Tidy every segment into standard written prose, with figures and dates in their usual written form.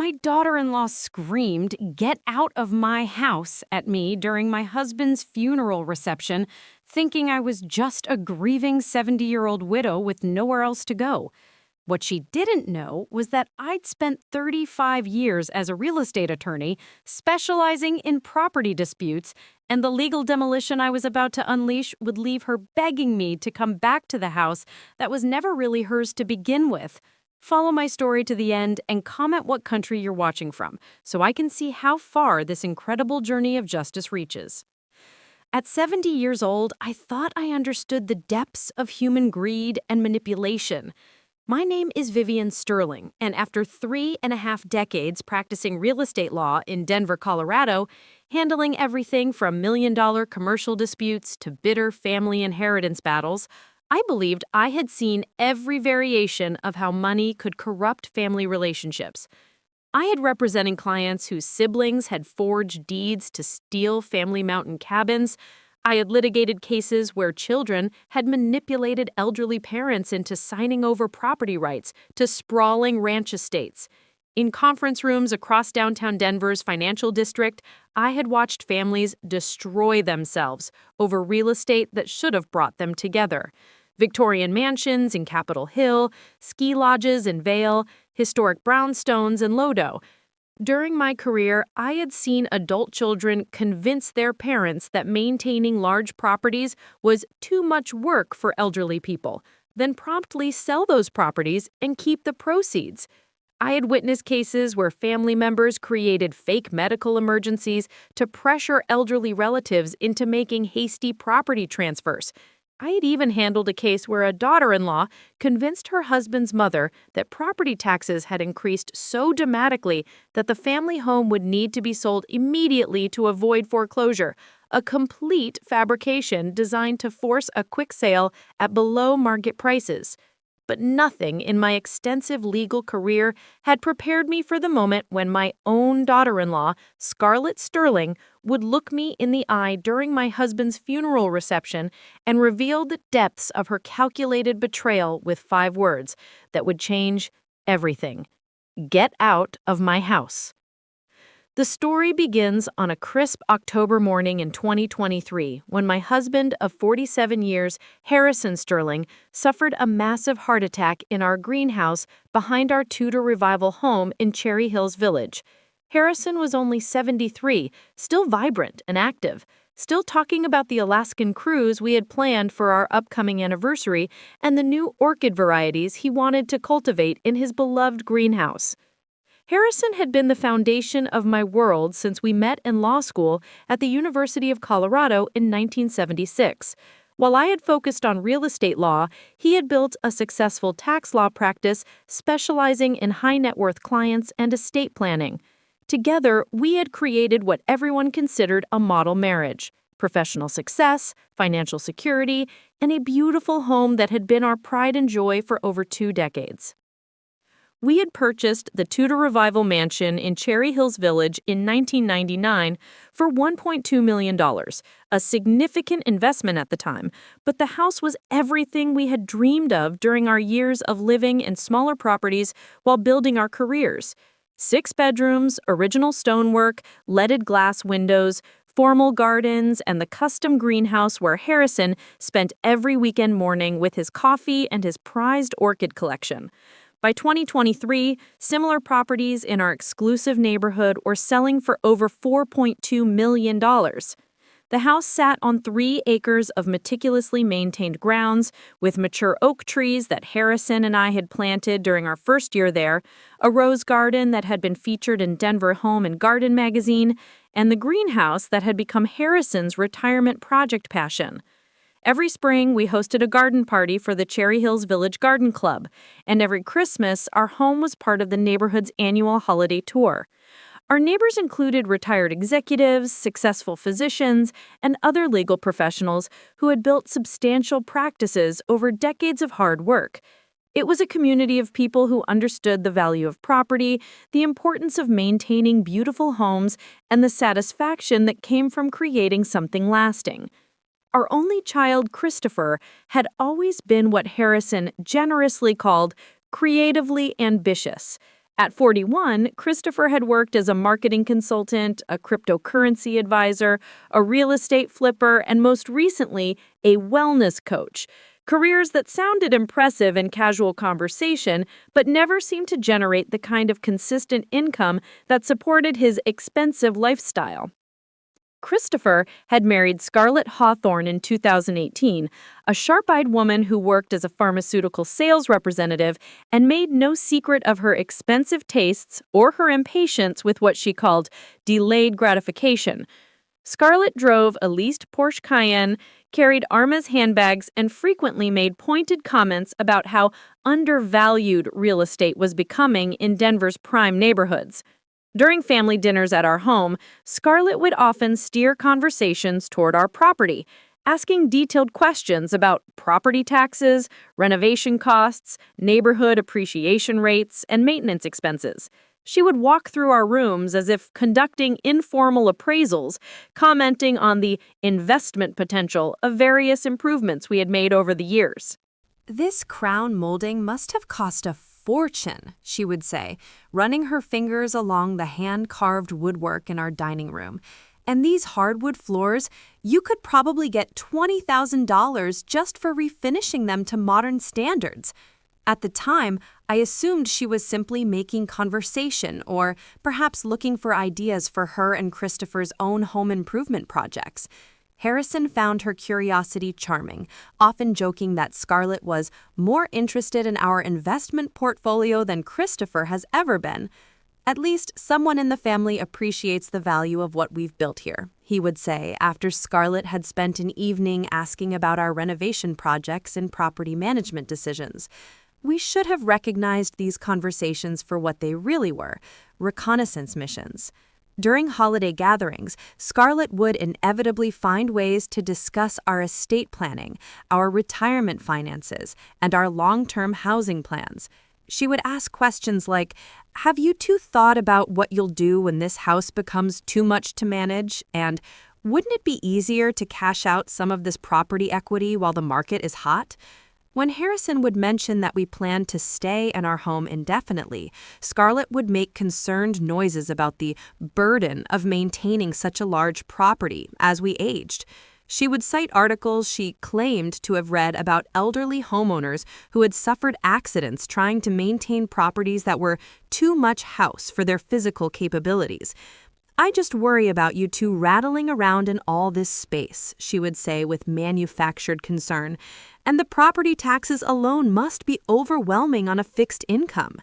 My daughter-in-law screamed, "Get out of my house," at me during my husband's funeral reception, thinking I was just a grieving 70-year-old widow with nowhere else to go. What she didn't know was that I'd spent 35 years as a real estate attorney, specializing in property disputes, and the legal demolition I was about to unleash would leave her begging me to come back to the house that was never really hers to begin with. Follow my story to the end and comment what country you're watching from, so I can see how far this incredible journey of justice reaches. At 70 years old, I thought I understood the depths of human greed and manipulation. My name is Vivienne Sterling, and after 3.5 decades practicing real estate law in Denver, Colorado, handling everything from million-dollar commercial disputes to bitter family inheritance battles, I believed I had seen every variation of how money could corrupt family relationships. I had represented clients whose siblings had forged deeds to steal family mountain cabins. I had litigated cases where children had manipulated elderly parents into signing over property rights to sprawling ranch estates. In conference rooms across downtown Denver's financial district, I had watched families destroy themselves over real estate that should have brought them together. Victorian mansions in Capitol Hill, ski lodges in Vail, historic brownstones in Lodo. During my career, I had seen adult children convince their parents that maintaining large properties was too much work for elderly people, then promptly sell those properties and keep the proceeds. I had witnessed cases where family members created fake medical emergencies to pressure elderly relatives into making hasty property transfers. I had even handled a case where a daughter-in-law convinced her husband's mother that property taxes had increased so dramatically that the family home would need to be sold immediately to avoid foreclosure, a complete fabrication designed to force a quick sale at below-market prices. But nothing in my extensive legal career had prepared me for the moment when my own daughter-in-law, Scarlett Sterling, would look me in the eye during my husband's funeral reception and reveal the depths of her calculated betrayal with 5 words that would change everything. Get out of my house. The story begins on a crisp October morning in 2023 when my husband of 47 years, Harrison Sterling, suffered a massive heart attack in our greenhouse behind our Tudor Revival home in Cherry Hills Village. Harrison was only 73, still vibrant and active, still talking about the Alaskan cruise we had planned for our upcoming anniversary and the new orchid varieties he wanted to cultivate in his beloved greenhouse. Harrison had been the foundation of my world since we met in law school at the University of Colorado in 1976. While I had focused on real estate law, he had built a successful tax law practice specializing in high-net-worth clients and estate planning. Together, we had created what everyone considered a model marriage: professional success, financial security, and a beautiful home that had been our pride and joy for over 2 decades. We had purchased the Tudor Revival Mansion in Cherry Hills Village in 1999 for $1.2 million, a significant investment at the time, but the house was everything we had dreamed of during our years of living in smaller properties while building our careers. 6 bedrooms, original stonework, leaded glass windows, formal gardens, and the custom greenhouse where Harrison spent every weekend morning with his coffee and his prized orchid collection. By 2023, similar properties in our exclusive neighborhood were selling for over $4.2 million. The house sat on 3 acres of meticulously maintained grounds with mature oak trees that Harrison and I had planted during our first year there, a rose garden that had been featured in Denver Home and Garden magazine, and the greenhouse that had become Harrison's retirement project passion. Every spring, we hosted a garden party for the Cherry Hills Village Garden Club, and every Christmas, our home was part of the neighborhood's annual holiday tour. Our neighbors included retired executives, successful physicians, and other legal professionals who had built substantial practices over decades of hard work. It was a community of people who understood the value of property, the importance of maintaining beautiful homes, and the satisfaction that came from creating something lasting. Our only child, Christopher, had always been what Harrison generously called creatively ambitious. At 41, Christopher had worked as a marketing consultant, a cryptocurrency advisor, a real estate flipper, and most recently, a wellness coach. Careers that sounded impressive in casual conversation, but never seemed to generate the kind of consistent income that supported his expensive lifestyle. Christopher had married Scarlett Hawthorne in 2018, a sharp-eyed woman who worked as a pharmaceutical sales representative and made no secret of her expensive tastes or her impatience with what she called delayed gratification. Scarlett drove a leased Porsche Cayenne, carried Arma's handbags, and frequently made pointed comments about how undervalued real estate was becoming in Denver's prime neighborhoods. During family dinners at our home, Scarlett would often steer conversations toward our property, asking detailed questions about property taxes, renovation costs, neighborhood appreciation rates, and maintenance expenses. She would walk through our rooms as if conducting informal appraisals, commenting on the investment potential of various improvements we had made over the years. "This crown molding must have cost a fortune," she would say, running her fingers along the hand-carved woodwork in our dining room. "And these hardwood floors, you could probably get $20,000 just for refinishing them to modern standards." At the time, I assumed she was simply making conversation or perhaps looking for ideas for her and Christopher's own home improvement projects. Harrison found her curiosity charming, often joking that Scarlett was more interested in our investment portfolio than Christopher has ever been. "At least someone in the family appreciates the value of what we've built here," he would say after Scarlett had spent an evening asking about our renovation projects and property management decisions. We should have recognized these conversations for what they really were: reconnaissance missions. During holiday gatherings, Scarlett would inevitably find ways to discuss our estate planning, our retirement finances, and our long-term housing plans. She would ask questions like, "Have you two thought about what you'll do when this house becomes too much to manage?" And "Wouldn't it be easier to cash out some of this property equity while the market is hot?" When Harrison would mention that we planned to stay in our home indefinitely, Scarlett would make concerned noises about the burden of maintaining such a large property as we aged. She would cite articles she claimed to have read about elderly homeowners who had suffered accidents trying to maintain properties that were too much house for their physical capabilities. "I just worry about you two rattling around in all this space," she would say with manufactured concern, "and the property taxes alone must be overwhelming on a fixed income."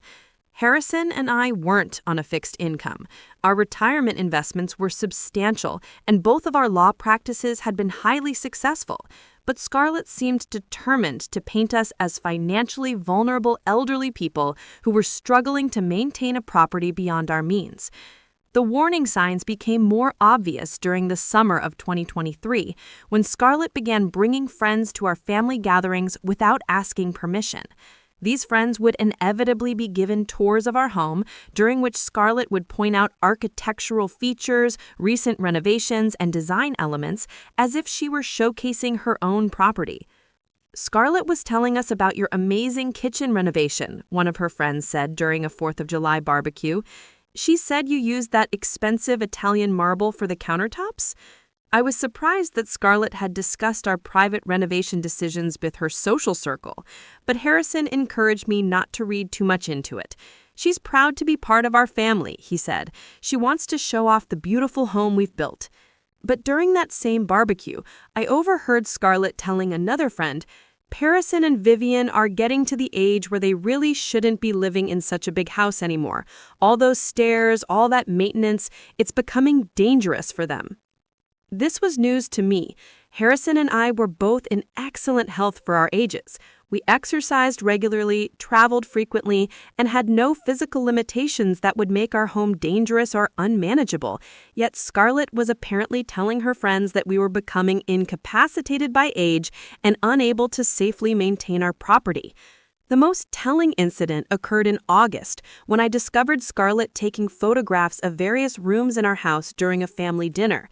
Harrison and I weren't on a fixed income. Our retirement investments were substantial, and both of our law practices had been highly successful. But Scarlett seemed determined to paint us as financially vulnerable elderly people who were struggling to maintain a property beyond our means. The warning signs became more obvious during the summer of 2023, when Scarlett began bringing friends to our family gatherings without asking permission. These friends would inevitably be given tours of our home, during which Scarlett would point out architectural features, recent renovations, and design elements as if she were showcasing her own property. "Scarlett was telling us about your amazing kitchen renovation," one of her friends said during a 4th of July barbecue. "She said you used that expensive Italian marble for the countertops?" I was surprised that Scarlett had discussed our private renovation decisions with her social circle, but Harrison encouraged me not to read too much into it. "She's proud to be part of our family," he said. "She wants to show off the beautiful home we've built." But during that same barbecue, I overheard Scarlett telling another friend, "Harrison and Vivienne are getting to the age where they really shouldn't be living in such a big house anymore. All those stairs, all that maintenance, it's becoming dangerous for them." This was news to me. Harrison and I were both in excellent health for our ages. We exercised regularly, traveled frequently, and had no physical limitations that would make our home dangerous or unmanageable. Yet Scarlett was apparently telling her friends that we were becoming incapacitated by age and unable to safely maintain our property. The most telling incident occurred in August, when I discovered Scarlett taking photographs of various rooms in our house during a family dinner.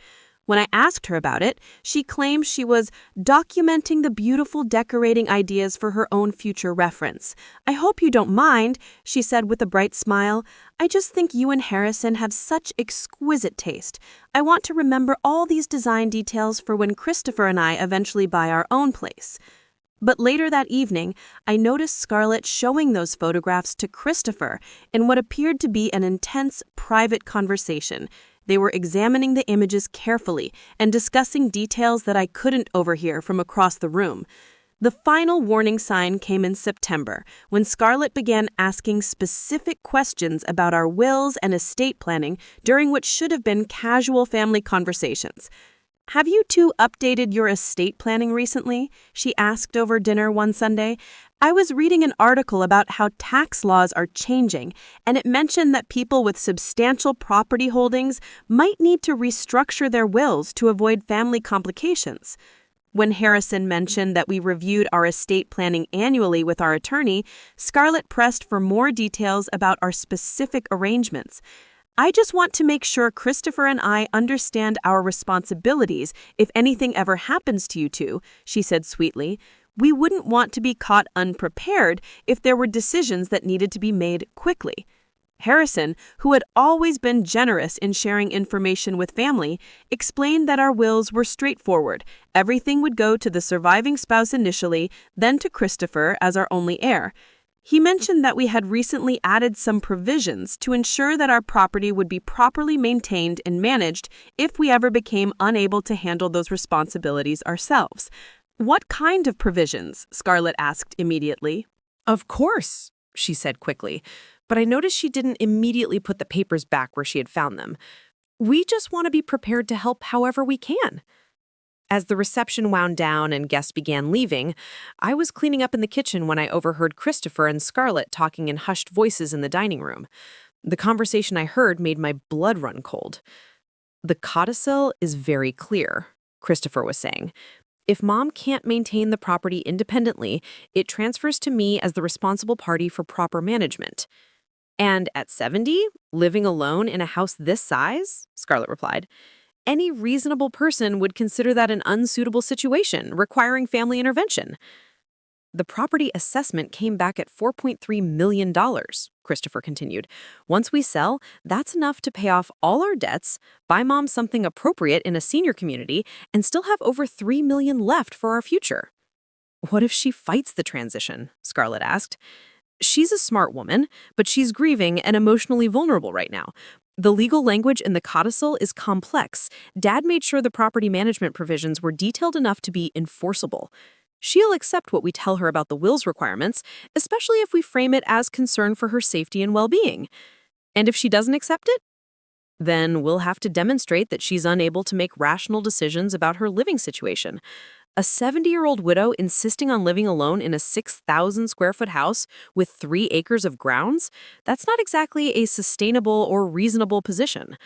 When I asked her about it, she claimed she was documenting the beautiful decorating ideas for her own future reference. "I hope you don't mind," she said with a bright smile. "I just think you and Harrison have such exquisite taste. I want to remember all these design details for when Christopher and I eventually buy our own place." But later that evening, I noticed Scarlett showing those photographs to Christopher in what appeared to be an intense, private conversation. They were examining the images carefully and discussing details that I couldn't overhear from across the room. The final warning sign came in September, when Scarlett began asking specific questions about our wills and estate planning during what should have been casual family conversations. "Have you two updated your estate planning recently?" she asked over dinner one Sunday. "I was reading an article about how tax laws are changing, and it mentioned that people with substantial property holdings might need to restructure their wills to avoid family complications." When Harrison mentioned that we reviewed our estate planning annually with our attorney, Scarlett pressed for more details about our specific arrangements. "I just want to make sure Christopher and I understand our responsibilities if anything ever happens to you two," she said sweetly. "We wouldn't want to be caught unprepared if there were decisions that needed to be made quickly." Harrison, who had always been generous in sharing information with family, explained that our wills were straightforward. Everything would go to the surviving spouse initially, then to Christopher as our only heir. He mentioned that we had recently added some provisions to ensure that our property would be properly maintained and managed if we ever became unable to handle those responsibilities ourselves. "What kind of provisions?" Scarlett asked immediately. "Of course," she said quickly, but I noticed she didn't immediately put the papers back where she had found them. "We just want to be prepared to help however we can." As the reception wound down and guests began leaving, I was cleaning up in the kitchen when I overheard Christopher and Scarlett talking in hushed voices in the dining room. The conversation I heard made my blood run cold. "The codicil is very clear," Christopher was saying. "If Mom can't maintain the property independently, it transfers to me as the responsible party for proper management." "And at 70, living alone in a house this size?" Scarlett replied. "Any reasonable person would consider that an unsuitable situation, requiring family intervention." "The property assessment came back at $4.3 million, Christopher continued. "Once we sell, that's enough to pay off all our debts, buy Mom something appropriate in a senior community, and still have over $3 million left for our future." "What if she fights the transition?" Scarlett asked. "She's a smart woman, but she's grieving and emotionally vulnerable right now. The legal language in the codicil is complex. Dad made sure the property management provisions were detailed enough to be enforceable. She'll accept what we tell her about the will's requirements, especially if we frame it as concern for her safety and well-being. And if she doesn't accept it, then we'll have to demonstrate that she's unable to make rational decisions about her living situation. A 70-year-old widow insisting on living alone in a 6,000-square-foot house with 3 acres of grounds? That's not exactly a sustainable or reasonable position."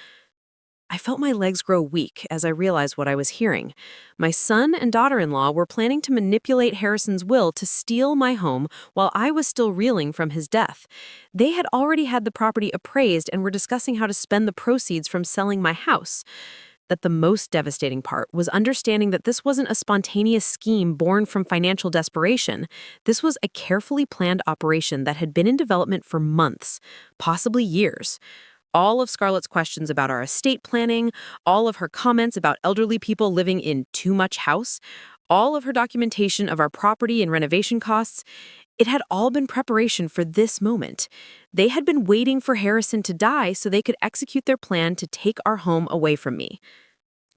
I felt my legs grow weak as I realized what I was hearing. My son and daughter-in-law were planning to manipulate Harrison's will to steal my home while I was still reeling from his death. They had already had the property appraised and were discussing how to spend the proceeds from selling my house. That the most devastating part was understanding that this wasn't a spontaneous scheme born from financial desperation. This was a carefully planned operation that had been in development for months, possibly years. All of Scarlett's questions about our estate planning, all of her comments about elderly people living in too much house, all of her documentation of our property and renovation costs, it had all been preparation for this moment. They had been waiting for Harrison to die so they could execute their plan to take our home away from me.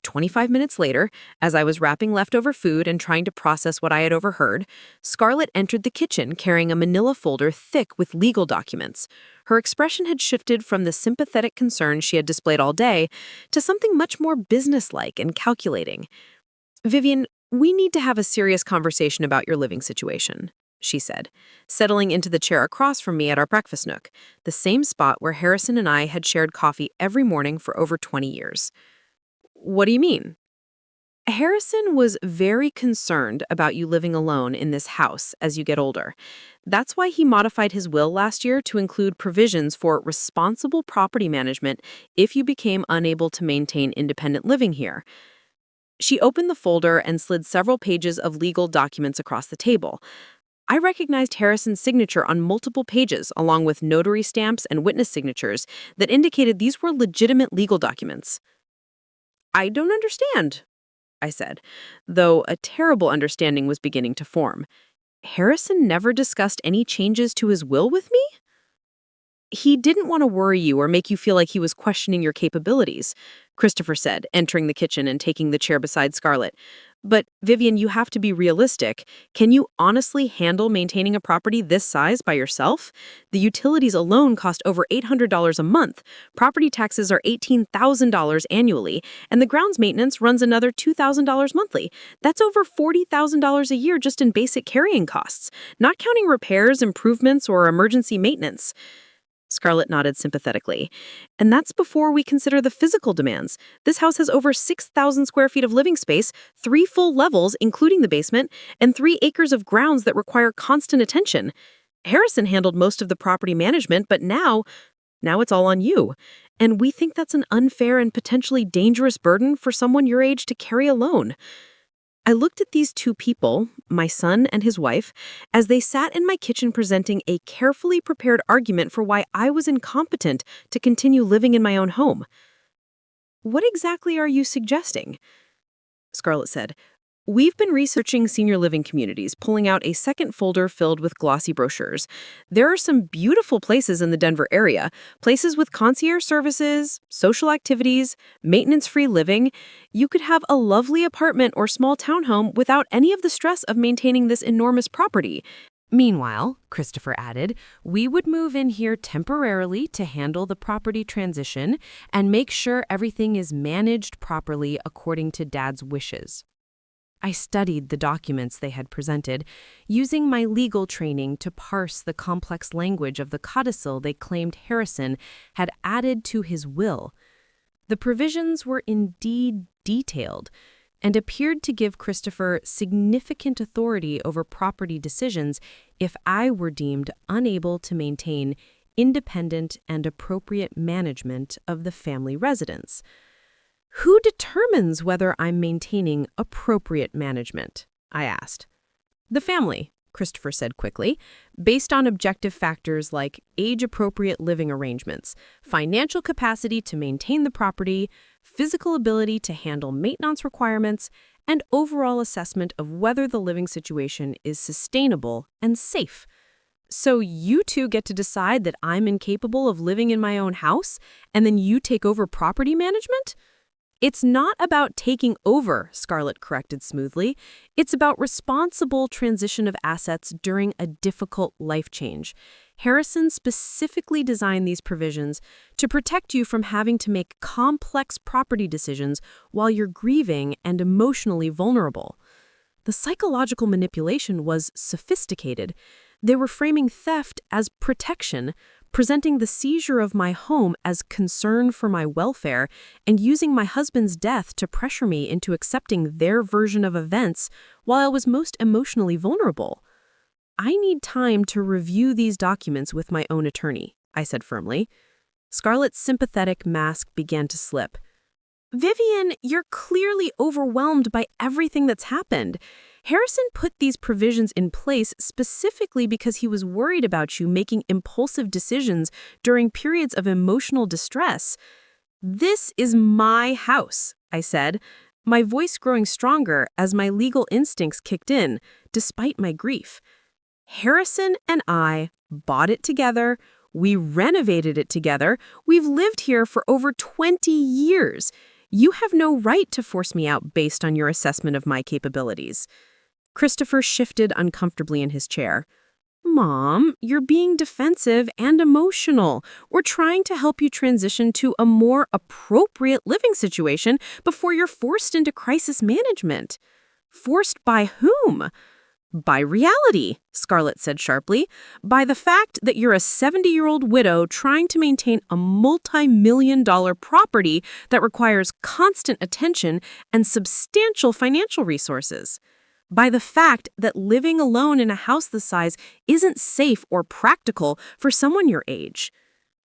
25 minutes later, as I was wrapping leftover food and trying to process what I had overheard, Scarlett entered the kitchen carrying a manila folder thick with legal documents. Her expression had shifted from the sympathetic concern she had displayed all day to something much more businesslike and calculating. "Vivienne, we need to have a serious conversation about your living situation," she said, settling into the chair across from me at our breakfast nook, the same spot where Harrison and I had shared coffee every morning for over 20 years. "What do you mean?" "Harrison was very concerned about you living alone in this house as you get older. That's why he modified his will last year to include provisions for responsible property management if you became unable to maintain independent living here. She opened the folder and slid several pages of legal documents across the table. I recognized Harrison's signature on multiple pages, along with notary stamps and witness signatures that indicated these were legitimate legal documents. "I don't understand," I said, though a terrible understanding was beginning to form. Harrison never discussed any changes to his will with me? "He didn't want to worry you or make you feel like he was questioning your capabilities," Christopher said, entering the kitchen and taking the chair beside Scarlett. "But, Vivienne, you have to be realistic. Can you honestly handle maintaining a property this size by yourself? The utilities alone cost over $800 a month. Property taxes are $18,000 annually, and the grounds maintenance runs another $2,000 monthly. That's over $40,000 a year just in basic carrying costs, not counting repairs, improvements, or emergency maintenance." Scarlett nodded sympathetically. "And that's before we consider the physical demands. This house has over 6,000 square feet of living space, 3 full levels, including the basement, and 3 acres of grounds that require constant attention. Harrison handled most of the property management, but now it's all on you. And we think that's an unfair and potentially dangerous burden for someone your age to carry alone." I looked at these two people, my son and his wife, as they sat in my kitchen presenting a carefully prepared argument for why I was incompetent to continue living in my own home. "What exactly are you suggesting?" Scarlett said. "We've been researching senior living communities, pulling out a second folder filled with glossy brochures. There are some beautiful places in the Denver area, places with concierge services, social activities, maintenance-free living. You could have a lovely apartment or small townhome without any of the stress of maintaining this enormous property." Meanwhile, Christopher added, we would move in here temporarily to handle the property transition and make sure everything is managed properly according to Dad's wishes. I studied the documents they had presented, using my legal training to parse the complex language of the codicil they claimed Harrison had added to his will. The provisions were indeed detailed and appeared to give Christopher significant authority over property decisions if I were deemed unable to maintain independent and appropriate management of the family residence. Who determines whether I'm maintaining appropriate management? I asked. The family, Christopher said quickly, based on objective factors like age-appropriate living arrangements, financial capacity to maintain the property, physical ability to handle maintenance requirements, and overall assessment of whether the living situation is sustainable and safe. So you two get to decide that I'm incapable of living in my own house, and then you take over property management? It's not about taking over, Scarlett corrected smoothly. It's about responsible transition of assets during a difficult life change. Harrison specifically designed these provisions to protect you from having to make complex property decisions while you're grieving and emotionally vulnerable. The psychological manipulation was sophisticated. They were framing theft as protection, presenting the seizure of my home as concern for my welfare, and using my husband's death to pressure me into accepting their version of events while I was most emotionally vulnerable. I need time to review these documents with my own attorney, I said firmly. Scarlett's sympathetic mask began to slip. Vivienne, you're clearly overwhelmed by everything that's happened. Harrison put these provisions in place specifically because he was worried about you making impulsive decisions during periods of emotional distress. This is my house, I said, my voice growing stronger as my legal instincts kicked in, despite my grief. Harrison and I bought it together. We renovated it together. We've lived here for over 20 years. You have no right to force me out based on your assessment of my capabilities. Christopher shifted uncomfortably in his chair. Mom, you're being defensive and emotional. We're trying to help you transition to a more appropriate living situation before you're forced into crisis management. Forced by whom? By reality, Scarlett said sharply. By the fact that you're a 70-year-old widow trying to maintain a multi-million-dollar property that requires constant attention and substantial financial resources. By the fact that living alone in a house this size isn't safe or practical for someone your age.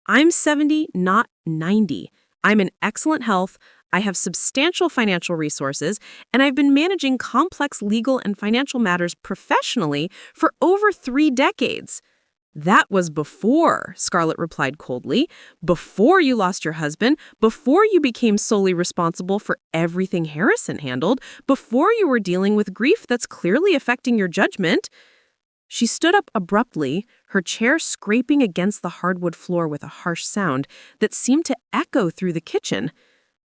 I'm 70, not 90. I'm in excellent health. I have substantial financial resources, and I've been managing complex legal and financial matters professionally for over 3 decades. That was before, Scarlett replied coldly. Before you lost your husband, before you became solely responsible for everything Harrison handled, before you were dealing with grief that's clearly affecting your judgment. She stood up abruptly, her chair scraping against the hardwood floor with a harsh sound that seemed to echo through the kitchen.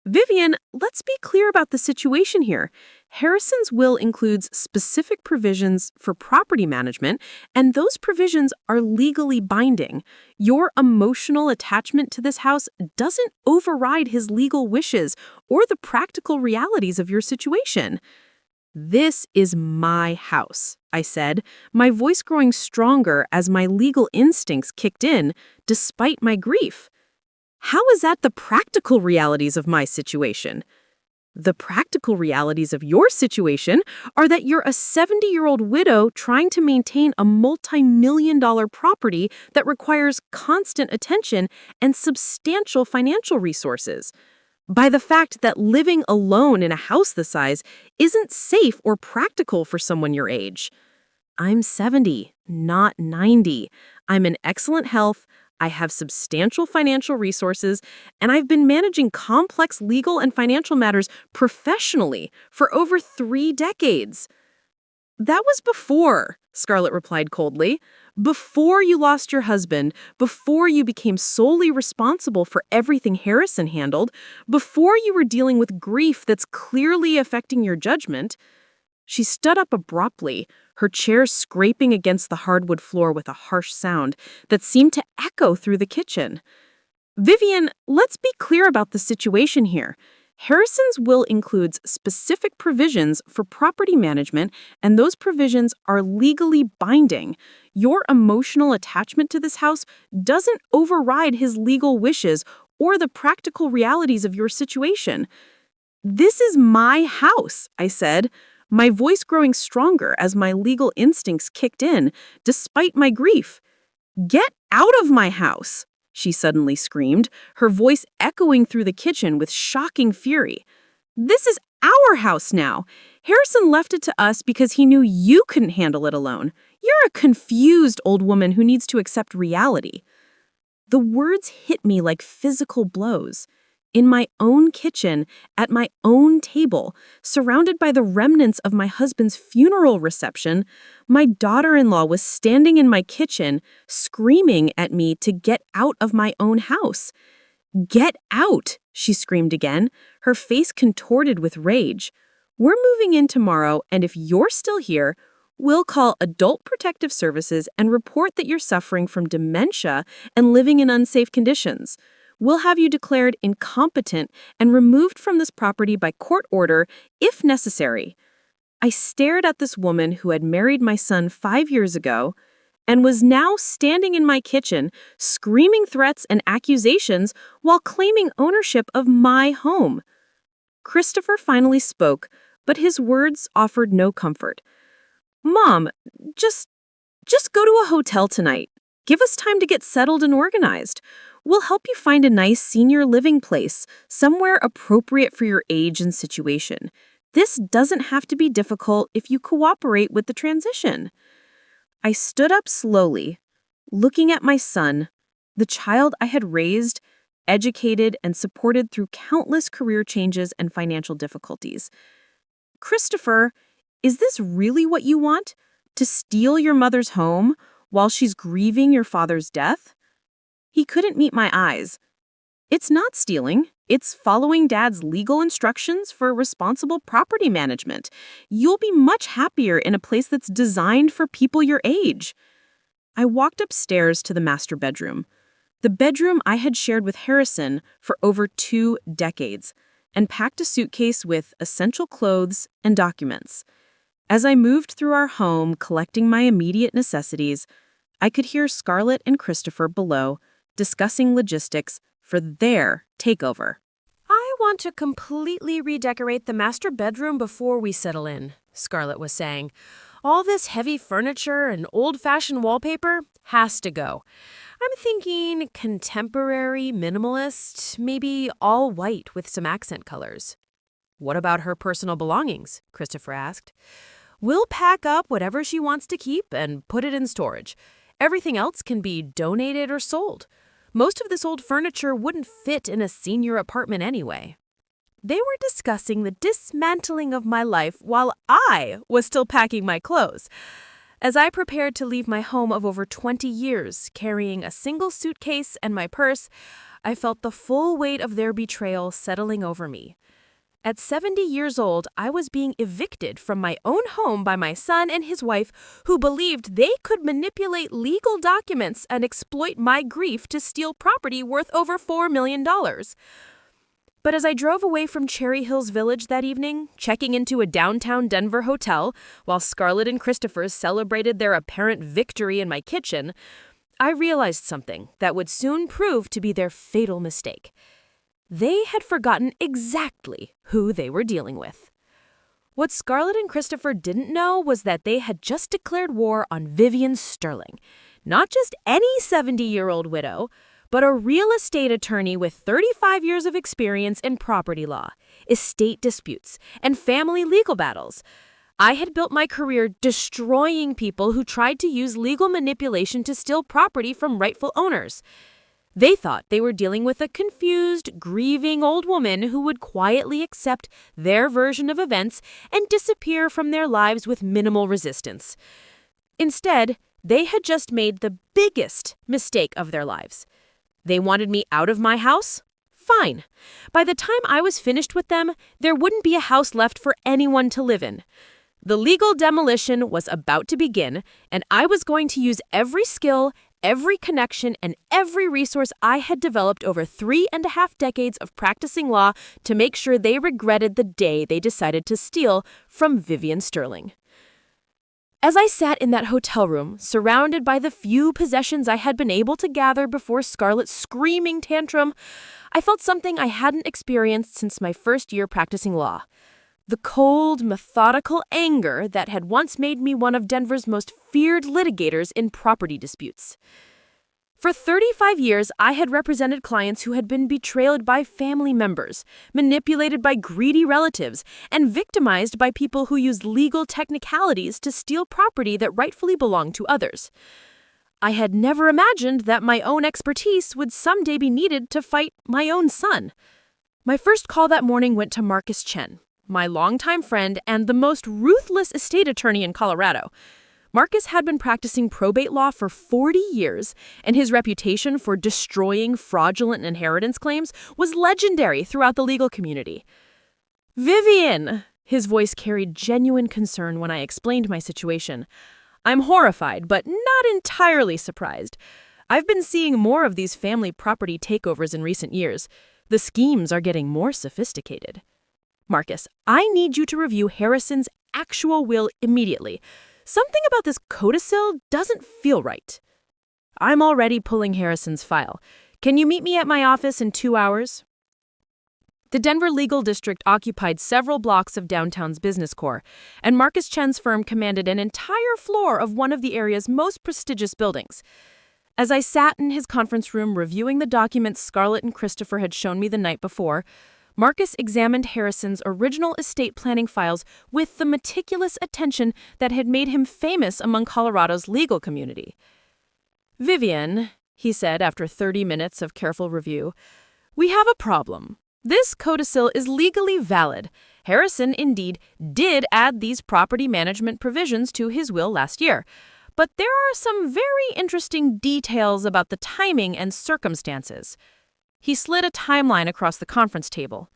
Vivienne, let's be clear about the situation here. Harrison's will includes specific provisions for property management, and those provisions are legally binding. Your emotional attachment to this house doesn't override his legal wishes or the practical realities of your situation. This is my house, I said, my voice growing stronger as my legal instincts kicked in, despite my grief. How is that the practical realities of my situation? The practical realities of your situation are that you're a 70-year-old widow trying to maintain a multi-million-dollar property that requires constant attention and substantial financial resources. By the fact that living alone in a house this size isn't safe or practical for someone your age. I'm 70, not 90. I'm in excellent health. I have substantial financial resources, and I've been managing complex legal and financial matters professionally for over 3 decades. That was before, Scarlett replied coldly. Before you lost your husband, before you became solely responsible for everything Harrison handled, before you were dealing with grief that's clearly affecting your judgment. She stood up abruptly, her chair scraping against the hardwood floor with a harsh sound that seemed to echo through the kitchen. Vivienne, let's be clear about the situation here. Harrison's will includes specific provisions for property management, and those provisions are legally binding. Your emotional attachment to this house doesn't override his legal wishes or the practical realities of your situation. This is my house, I said, my voice growing stronger as my legal instincts kicked in, despite my grief. Get out of my house, she suddenly screamed, her voice echoing through the kitchen with shocking fury. This is our house now. Harrison left it to us because he knew you couldn't handle it alone. You're a confused old woman who needs to accept reality. The words hit me like physical blows. In my own kitchen, at my own table, surrounded by the remnants of my husband's funeral reception, my daughter-in-law was standing in my kitchen, screaming at me to get out of my own house. Get out, she screamed again, her face contorted with rage. We're moving in tomorrow, and if you're still here, we'll call Adult Protective Services and report that you're suffering from dementia and living in unsafe conditions. We'll have you declared incompetent and removed from this property by court order if necessary. I stared at this woman who had married my son 5 years ago and was now standing in my kitchen, screaming threats and accusations while claiming ownership of my home. Christopher finally spoke, but his words offered no comfort. Mom, just go to a hotel tonight. Give us time to get settled and organized. We'll help you find a nice senior living place, somewhere appropriate for your age and situation. This doesn't have to be difficult if you cooperate with the transition. I stood up slowly, looking at my son, the child I had raised, educated, and supported through countless career changes and financial difficulties. Christopher, is this really what you want? To steal your mother's home while she's grieving your father's death? He couldn't meet my eyes. It's not stealing. It's following Dad's legal instructions for responsible property management. You'll be much happier in a place that's designed for people your age. I walked upstairs to the master bedroom, the bedroom I had shared with Harrison for over 2 decades, and packed a suitcase with essential clothes and documents. As I moved through our home collecting my immediate necessities, I could hear Scarlett and Christopher below discussing logistics for their takeover. I want to completely redecorate the master bedroom before we settle in, Scarlett was saying. All this heavy furniture and old-fashioned wallpaper has to go. I'm thinking contemporary, minimalist, maybe all white with some accent colors. What about her personal belongings? Christopher asked. We'll pack up whatever she wants to keep and put it in storage. Everything else can be donated or sold. Most of this old furniture wouldn't fit in a senior apartment anyway. They were discussing the dismantling of my life while I was still packing my clothes. As I prepared to leave my home of over 20 years, carrying a single suitcase and my purse, I felt the full weight of their betrayal settling over me. At 70 years old, I was being evicted from my own home by my son and his wife, who believed they could manipulate legal documents and exploit my grief to steal property worth over $4 million. But as I drove away from Cherry Hills Village that evening, checking into a downtown Denver hotel, while Scarlett and Christopher celebrated their apparent victory in my kitchen, I realized something that would soon prove to be their fatal mistake. They had forgotten exactly who they were dealing with. What Scarlett and Christopher didn't know was that they had just declared war on Vivienne Sterling, not just any 70-year-old widow, but a real estate attorney with 35 years of experience in property law, estate disputes, and family legal battles. I had built my career destroying people who tried to use legal manipulation to steal property from rightful owners. They thought they were dealing with a confused, grieving old woman who would quietly accept their version of events and disappear from their lives with minimal resistance. Instead, they had just made the biggest mistake of their lives. They wanted me out of my house? Fine. By the time I was finished with them, there wouldn't be a house left for anyone to live in. The legal demolition was about to begin, and I was going to use every skill, every connection, and every resource I had developed over 3.5 decades of practicing law to make sure they regretted the day they decided to steal from Vivienne Sterling. As I sat in that hotel room, surrounded by the few possessions I had been able to gather before Scarlett's screaming tantrum, I felt something I hadn't experienced since my first year practicing law. The cold, methodical anger that had once made me one of Denver's most feared litigators in property disputes. For 35 years, I had represented clients who had been betrayed by family members, manipulated by greedy relatives, and victimized by people who used legal technicalities to steal property that rightfully belonged to others. I had never imagined that my own expertise would someday be needed to fight my own son. My first call that morning went to Marcus Chen, my longtime friend and the most ruthless estate attorney in Colorado. Marcus had been practicing probate law for 40 years, and his reputation for destroying fraudulent inheritance claims was legendary throughout the legal community. Vivienne! His voice carried genuine concern when I explained my situation. I'm horrified, but not entirely surprised. I've been seeing more of these family property takeovers in recent years. The schemes are getting more sophisticated. Marcus, I need you to review Harrison's actual will immediately. Something about this codicil doesn't feel right. I'm already pulling Harrison's file. Can you meet me at my office in 2 hours? The Denver Legal District occupied several blocks of downtown's business core, and Marcus Chen's firm commanded an entire floor of one of the area's most prestigious buildings. As I sat in his conference room reviewing the documents Scarlett and Christopher had shown me the night before, Marcus examined Harrison's original estate planning files with the meticulous attention that had made him famous among Colorado's legal community. Vivienne, he said after 30 minutes of careful review, we have a problem. This codicil is legally valid. Harrison, indeed, did add these property management provisions to his will last year. But there are some very interesting details about the timing and circumstances. He slid a timeline across the conference table.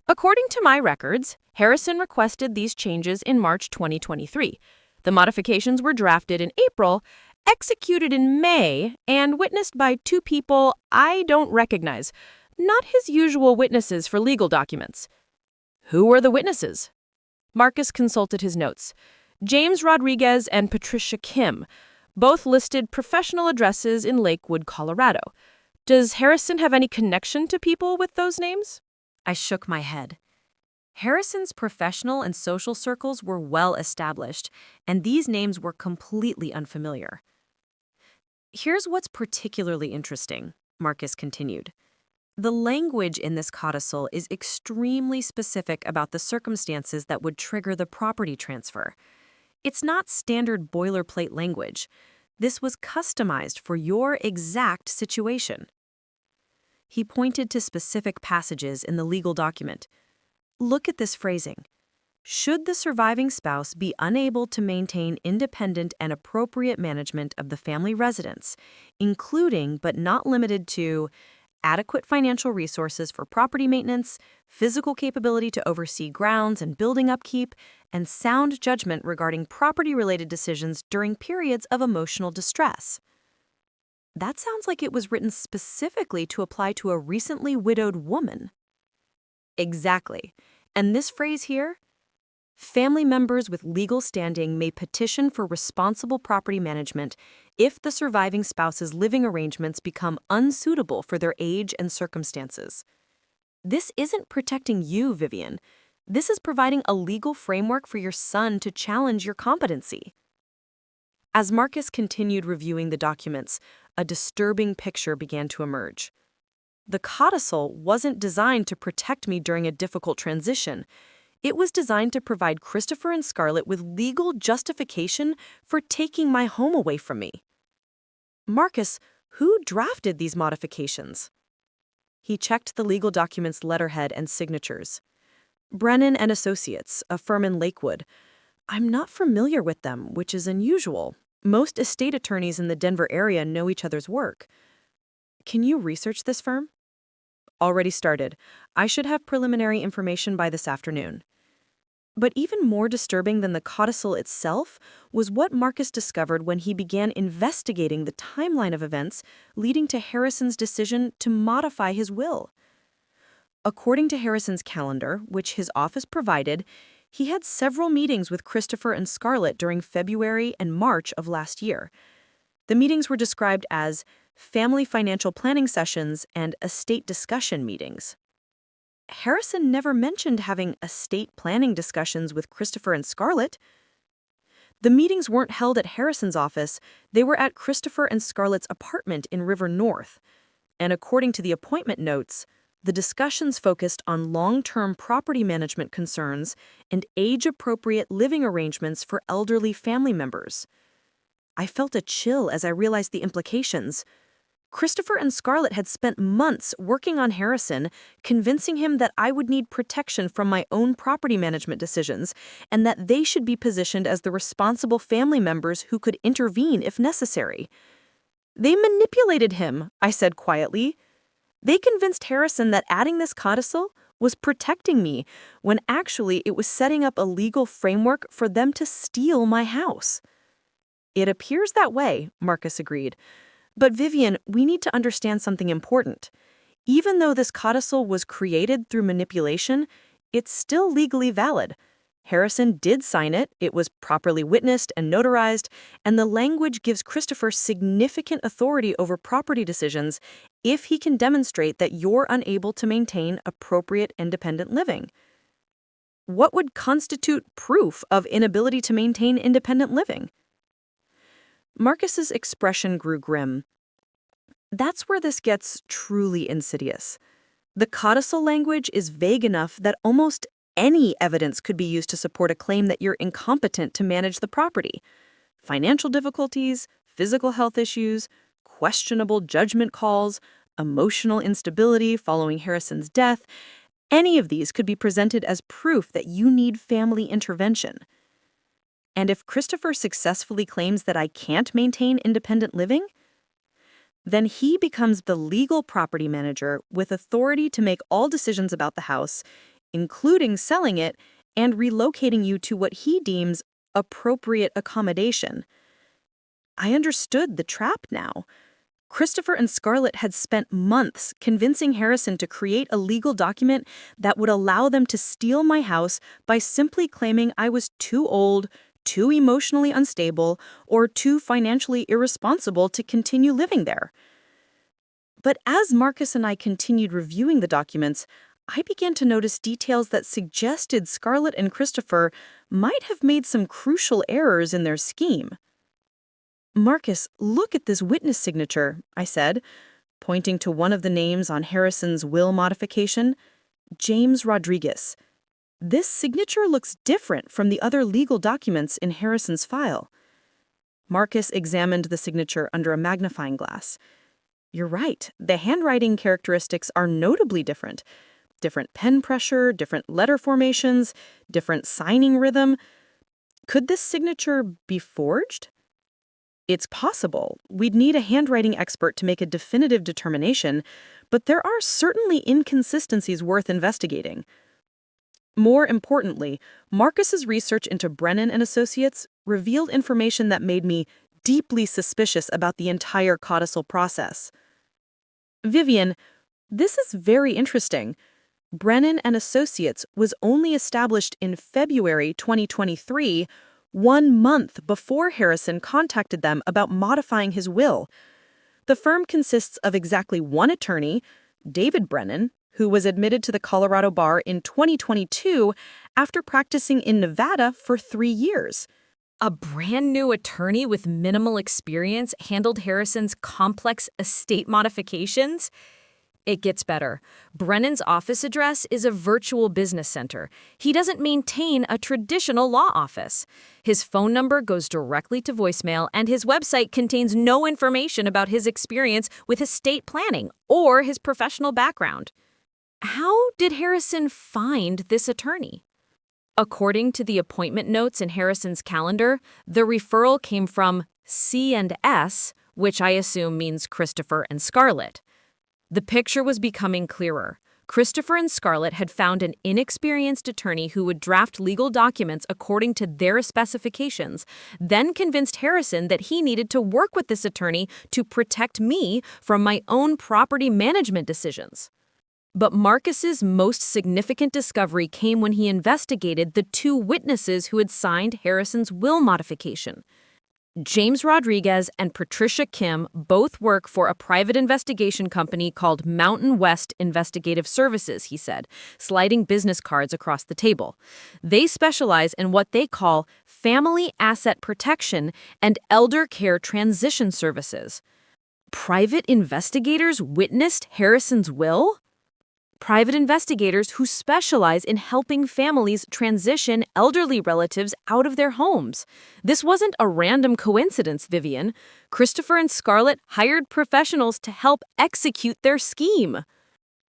According to my records, Harrison requested these changes in March 2023. The modifications were drafted in April, executed in May, and witnessed by 2 people I don't recognize, not his usual witnesses for legal documents. Who were the witnesses? Marcus consulted his notes. James Rodriguez and Patricia Kim, both listed professional addresses in Lakewood, Colorado. Does Harrison have any connection to people with those names? I shook my head. Harrison's professional and social circles were well established, and these names were completely unfamiliar. Here's what's particularly interesting, Marcus continued. The language in this codicil is extremely specific about the circumstances that would trigger the property transfer. It's not standard boilerplate language. This was customized for your exact situation. He pointed to specific passages in the legal document. Look at this phrasing. Should the surviving spouse be unable to maintain independent and appropriate management of the family residence, including but not limited to adequate financial resources for property maintenance, physical capability to oversee grounds and building upkeep, and sound judgment regarding property-related decisions during periods of emotional distress. That sounds like it was written specifically to apply to a recently widowed woman. Exactly. And this phrase here, family members with legal standing may petition for responsible property management if the surviving spouse's living arrangements become unsuitable for their age and circumstances. This isn't protecting you, Vivienne. This is providing a legal framework for your son to challenge your competency. As Marcus continued reviewing the documents, a disturbing picture began to emerge. The codicil wasn't designed to protect me during a difficult transition. It was designed to provide Christopher and Scarlett with legal justification for taking my home away from me. Marcus, who drafted these modifications? He checked the legal document's letterhead and signatures. Brennan and Associates, a firm in Lakewood. I'm not familiar with them, which is unusual. Most estate attorneys in the Denver area know each other's work. Can you research this firm? Already started. I should have preliminary information by this afternoon. But even more disturbing than the codicil itself was what Marcus discovered when he began investigating the timeline of events leading to Harrison's decision to modify his will. According to Harrison's calendar, which his office provided, he had several meetings with Christopher and Scarlett during February and March of last year. The meetings were described as family financial planning sessions and estate discussion meetings. Harrison never mentioned having estate planning discussions with Christopher and Scarlett. The meetings weren't held at Harrison's office, they were at Christopher and Scarlett's apartment in River North. And according to the appointment notes, the discussions focused on long-term property management concerns and age-appropriate living arrangements for elderly family members. I felt a chill as I realized the implications. Christopher and Scarlett had spent months working on Harrison, convincing him that I would need protection from my own property management decisions and that they should be positioned as the responsible family members who could intervene if necessary. They manipulated him, I said quietly. They convinced Harrison that adding this codicil was protecting me, when actually it was setting up a legal framework for them to steal my house. It appears that way, Marcus agreed. But Vivienne, we need to understand something important. Even though this codicil was created through manipulation, it's still legally valid. Harrison did sign it, it was properly witnessed and notarized, and the language gives Christopher significant authority over property decisions if he can demonstrate that you're unable to maintain appropriate independent living. What would constitute proof of inability to maintain independent living? Marcus's expression grew grim. That's where this gets truly insidious. The codicil language is vague enough that almost any evidence could be used to support a claim that you're incompetent to manage the property. Financial difficulties, physical health issues, questionable judgment calls, emotional instability following Harrison's death, any of these could be presented as proof that you need family intervention. And if Christopher successfully claims that I can't maintain independent living, then he becomes the legal property manager with authority to make all decisions about the house, including selling it and relocating you to what he deems appropriate accommodation. I understood the trap now. Christopher and Scarlett had spent months convincing Harrison to create a legal document that would allow them to steal my house by simply claiming I was too old, too emotionally unstable, or too financially irresponsible to continue living there. But as Marcus and I continued reviewing the documents, I began to notice details that suggested Scarlett and Christopher might have made some crucial errors in their scheme. "Marcus, look at this witness signature," I said, pointing to one of the names on Harrison's will modification, James Rodriguez. "This signature looks different from the other legal documents in Harrison's file." Marcus examined the signature under a magnifying glass. "You're right, the handwriting characteristics are notably different. Different pen pressure, different letter formations, different signing rhythm. Could this signature be forged?" "It's possible. We'd need a handwriting expert to make a definitive determination, but there are certainly inconsistencies worth investigating." More importantly, Marcus's research into Brennan and Associates revealed information that made me deeply suspicious about the entire codicil process. "Vivienne, this is very interesting. Brennan and Associates was only established in February 2023, 1 month before Harrison contacted them about modifying his will. The firm consists of exactly one attorney, David Brennan, who was admitted to the Colorado bar in 2022 after practicing in Nevada for 3 years. A brand new attorney with minimal experience handled Harrison's complex estate modifications? It gets better. Brennan's office address is a virtual business center. He doesn't maintain a traditional law office. His phone number goes directly to voicemail, and his website contains no information about his experience with estate planning or his professional background. How did Harrison find this attorney? According to the appointment notes in Harrison's calendar, the referral came from C&S, which I assume means Christopher and Scarlett. The picture was becoming clearer. Christopher and Scarlett had found an inexperienced attorney who would draft legal documents according to their specifications, then convinced Harrison that he needed to work with this attorney to protect me from my own property management decisions. But Marcus's most significant discovery came when he investigated the 2 witnesses who had signed Harrison's will modification. James Rodriguez and Patricia Kim both work for a private investigation company called Mountain West Investigative Services, he said, sliding business cards across the table. They specialize in what they call family asset protection and elder care transition services. Private investigators witnessed Harrison's will? Private investigators who specialize in helping families transition elderly relatives out of their homes. This wasn't a random coincidence, Vivienne. Christopher and Scarlett hired professionals to help execute their scheme.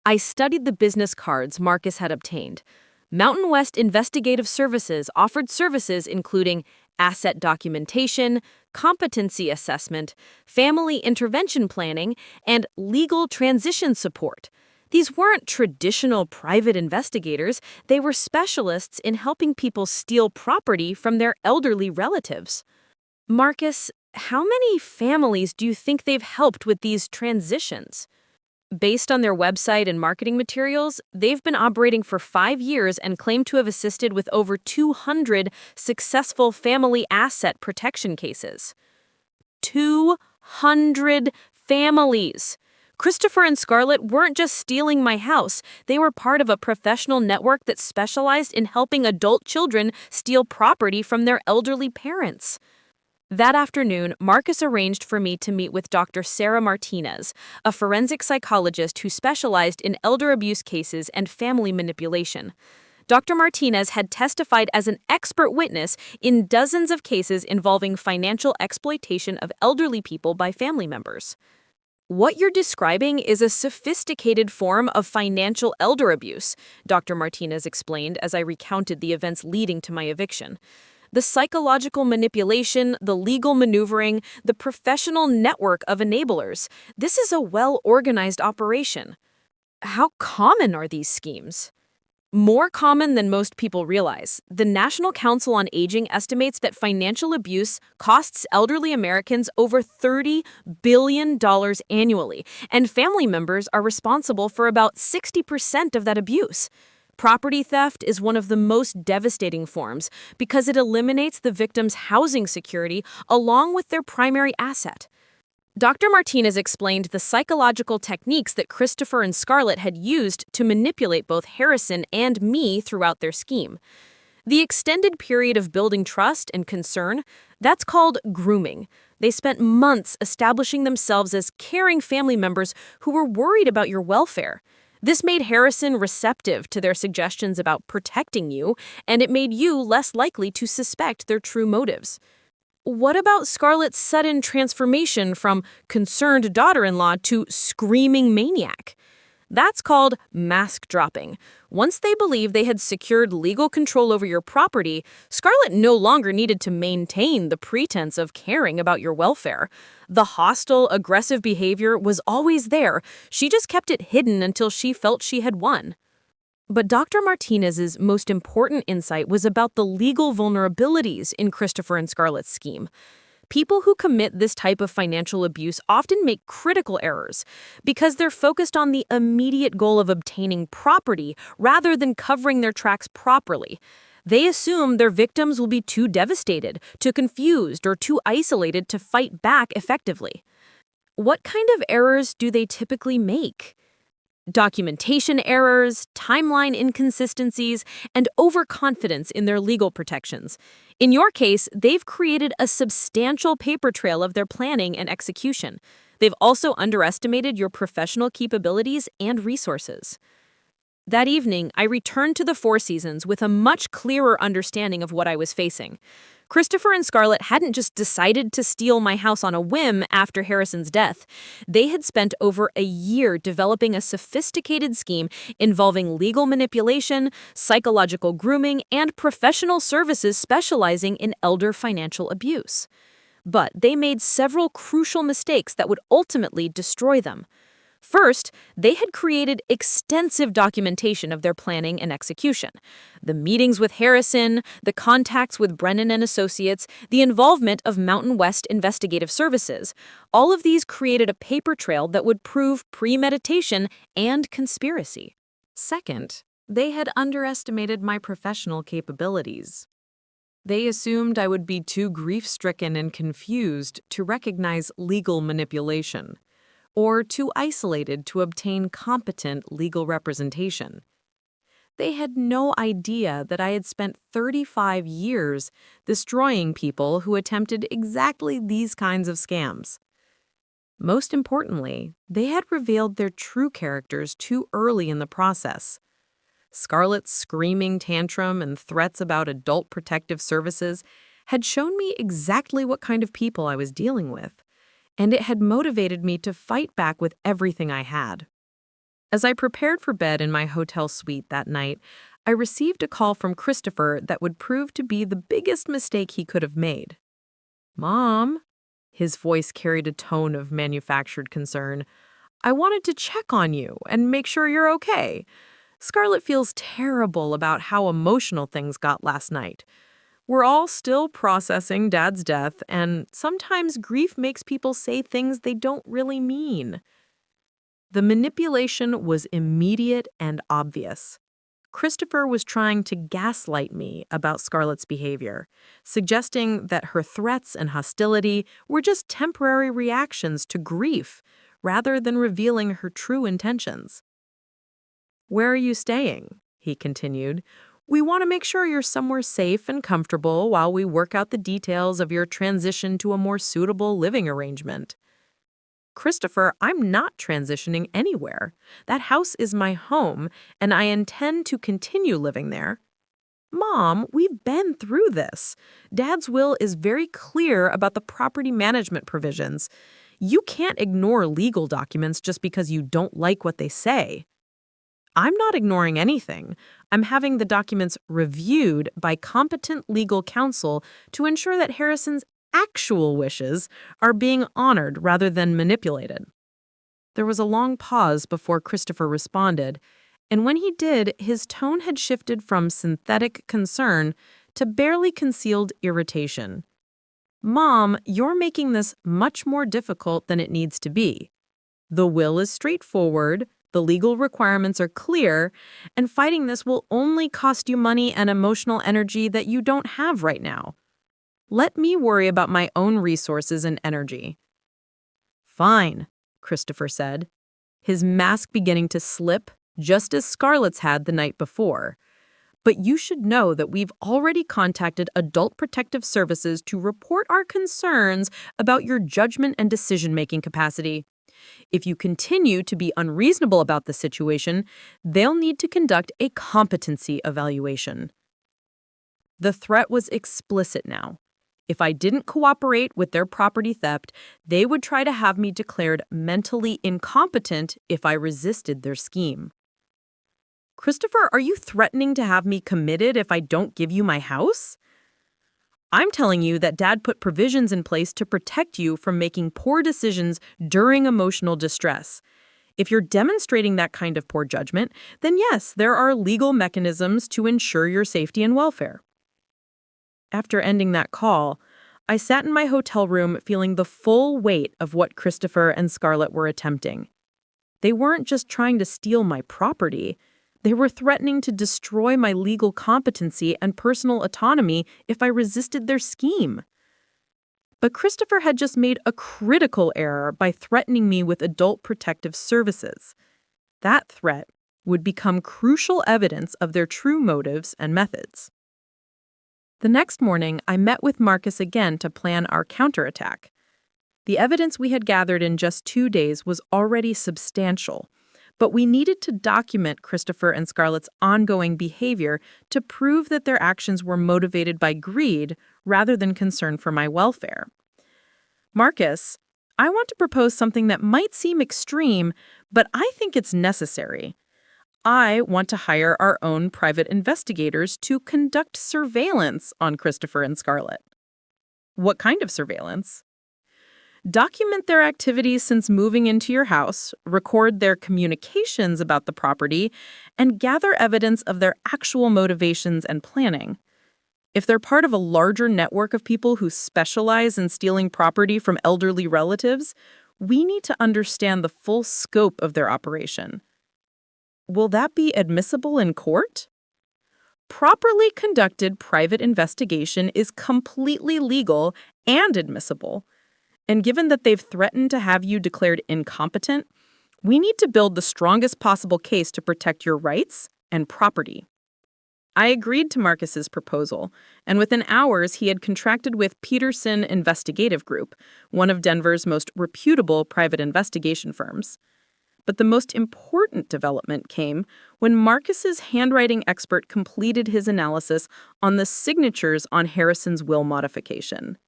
I studied the business cards Marcus had obtained. Mountain West Investigative Services offered services including asset documentation, competency assessment, family intervention planning, and legal transition support. These weren't traditional private investigators. They were specialists in helping people steal property from their elderly relatives. Marcus, how many families do you think they've helped with these transitions? Based on their website and marketing materials, they've been operating for 5 years and claim to have assisted with over 200 successful family asset protection cases. 200 families! Christopher and Scarlett weren't just stealing my house. They were part of a professional network that specialized in helping adult children steal property from their elderly parents. That afternoon, Marcus arranged for me to meet with Dr. Sarah Martinez, a forensic psychologist who specialized in elder abuse cases and family manipulation. Dr. Martinez had testified as an expert witness in dozens of cases involving financial exploitation of elderly people by family members. What you're describing is a sophisticated form of financial elder abuse, Dr. Martinez explained as I recounted the events leading to my eviction. The psychological manipulation, the legal maneuvering, the professional network of enablers. This is a well-organized operation. How common are these schemes? More common than most people realize. The National Council on Aging estimates that financial abuse costs elderly Americans over $30 billion annually, and family members are responsible for about 60% of that abuse. Property theft is one of the most devastating forms because it eliminates the victim's housing security along with their primary asset. Dr. Martinez explained the psychological techniques that Christopher and Scarlett had used to manipulate both Harrison and me throughout their scheme. The extended period of building trust and concern, that's called grooming. They spent months establishing themselves as caring family members who were worried about your welfare. This made Harrison receptive to their suggestions about protecting you, and it made you less likely to suspect their true motives. What about Scarlett's sudden transformation from concerned daughter-in-law to screaming maniac? That's called mask dropping. Once they believed they had secured legal control over your property, Scarlett no longer needed to maintain the pretense of caring about your welfare. The hostile, aggressive behavior was always there. She just kept it hidden until she felt she had won. But Dr. Martinez's most important insight was about the legal vulnerabilities in Christopher and Scarlett's scheme. People who commit this type of financial abuse often make critical errors because they're focused on the immediate goal of obtaining property rather than covering their tracks properly. They assume their victims will be too devastated, too confused, or too isolated to fight back effectively. What kind of errors do they typically make? Documentation errors, timeline inconsistencies, and overconfidence in their legal protections. In your case, they've created a substantial paper trail of their planning and execution. They've also underestimated your professional capabilities and resources. That evening, I returned to the Four Seasons with a much clearer understanding of what I was facing. Christopher and Scarlett hadn't just decided to steal my house on a whim after Harrison's death. They had spent over a year developing a sophisticated scheme involving legal manipulation, psychological grooming, and professional services specializing in elder financial abuse. But they made several crucial mistakes that would ultimately destroy them. First, they had created extensive documentation of their planning and execution. The meetings with Harrison, the contacts with Brennan and Associates, the involvement of Mountain West Investigative Services, all of these created a paper trail that would prove premeditation and conspiracy. Second, they had underestimated my professional capabilities. They assumed I would be too grief-stricken and confused to recognize legal manipulation, or too isolated to obtain competent legal representation. They had no idea that I had spent 35 years destroying people who attempted exactly these kinds of scams. Most importantly, they had revealed their true characters too early in the process. Scarlett's screaming tantrum and threats about adult protective services had shown me exactly what kind of people I was dealing with, and it had motivated me to fight back with everything I had. As I prepared for bed in my hotel suite that night, I received a call from Christopher that would prove to be the biggest mistake he could have made. "Mom," his voice carried a tone of manufactured concern, "I wanted to check on you and make sure you're okay. Scarlett feels terrible about how emotional things got last night. We're all still processing Dad's death, and sometimes grief makes people say things they don't really mean." The manipulation was immediate and obvious. Christopher was trying to gaslight me about Scarlett's behavior, suggesting that her threats and hostility were just temporary reactions to grief, rather than revealing her true intentions. "Where are you staying?" he continued. "We want to make sure you're somewhere safe and comfortable while we work out the details of your transition to a more suitable living arrangement." "Christopher, I'm not transitioning anywhere. That house is my home, and I intend to continue living there." "Mom, we've been through this. Dad's will is very clear about the property management provisions. You can't ignore legal documents just because you don't like what they say." "I'm not ignoring anything. I'm having the documents reviewed by competent legal counsel to ensure that Harrison's actual wishes are being honored rather than manipulated." There was a long pause before Christopher responded, and when he did, his tone had shifted from synthetic concern to barely concealed irritation. "Mom, you're making this much more difficult than it needs to be. The will is straightforward, the legal requirements are clear, and fighting this will only cost you money and emotional energy that you don't have right now. Let me worry about my own resources and energy." "Fine," Christopher said, his mask beginning to slip just as Scarlett's had the night before. But you should know that we've already contacted Adult Protective Services to report our concerns about your judgment and decision-making capacity. If you continue to be unreasonable about the situation, they'll need to conduct a competency evaluation. The threat was explicit now. If I didn't cooperate with their property theft, they would try to have me declared mentally incompetent if I resisted their scheme. Christopher, are you threatening to have me committed if I don't give you my house? I'm telling you that Dad put provisions in place to protect you from making poor decisions during emotional distress. If you're demonstrating that kind of poor judgment, then yes, there are legal mechanisms to ensure your safety and welfare. After ending that call, I sat in my hotel room feeling the full weight of what Christopher and Scarlett were attempting. They weren't just trying to steal my property. They were threatening to destroy my legal competency and personal autonomy if I resisted their scheme. But Christopher had just made a critical error by threatening me with Adult Protective Services. That threat would become crucial evidence of their true motives and methods. The next morning, I met with Marcus again to plan our counterattack. The evidence we had gathered in just 2 days was already substantial, but we needed to document Christopher and Scarlett's ongoing behavior to prove that their actions were motivated by greed rather than concern for my welfare. Marcus, I want to propose something that might seem extreme, but I think it's necessary. I want to hire our own private investigators to conduct surveillance on Christopher and Scarlett. What kind of surveillance? Document their activities since moving into your house, record their communications about the property, and gather evidence of their actual motivations and planning. If they're part of a larger network of people who specialize in stealing property from elderly relatives, we need to understand the full scope of their operation. Will that be admissible in court? Properly conducted private investigation is completely legal and admissible. And given that they've threatened to have you declared incompetent, we need to build the strongest possible case to protect your rights and property. I agreed to Marcus's proposal, and within hours he had contracted with Peterson Investigative Group, one of Denver's most reputable private investigation firms. But the most important development came when Marcus's handwriting expert completed his analysis on the signatures on Harrison's will modification.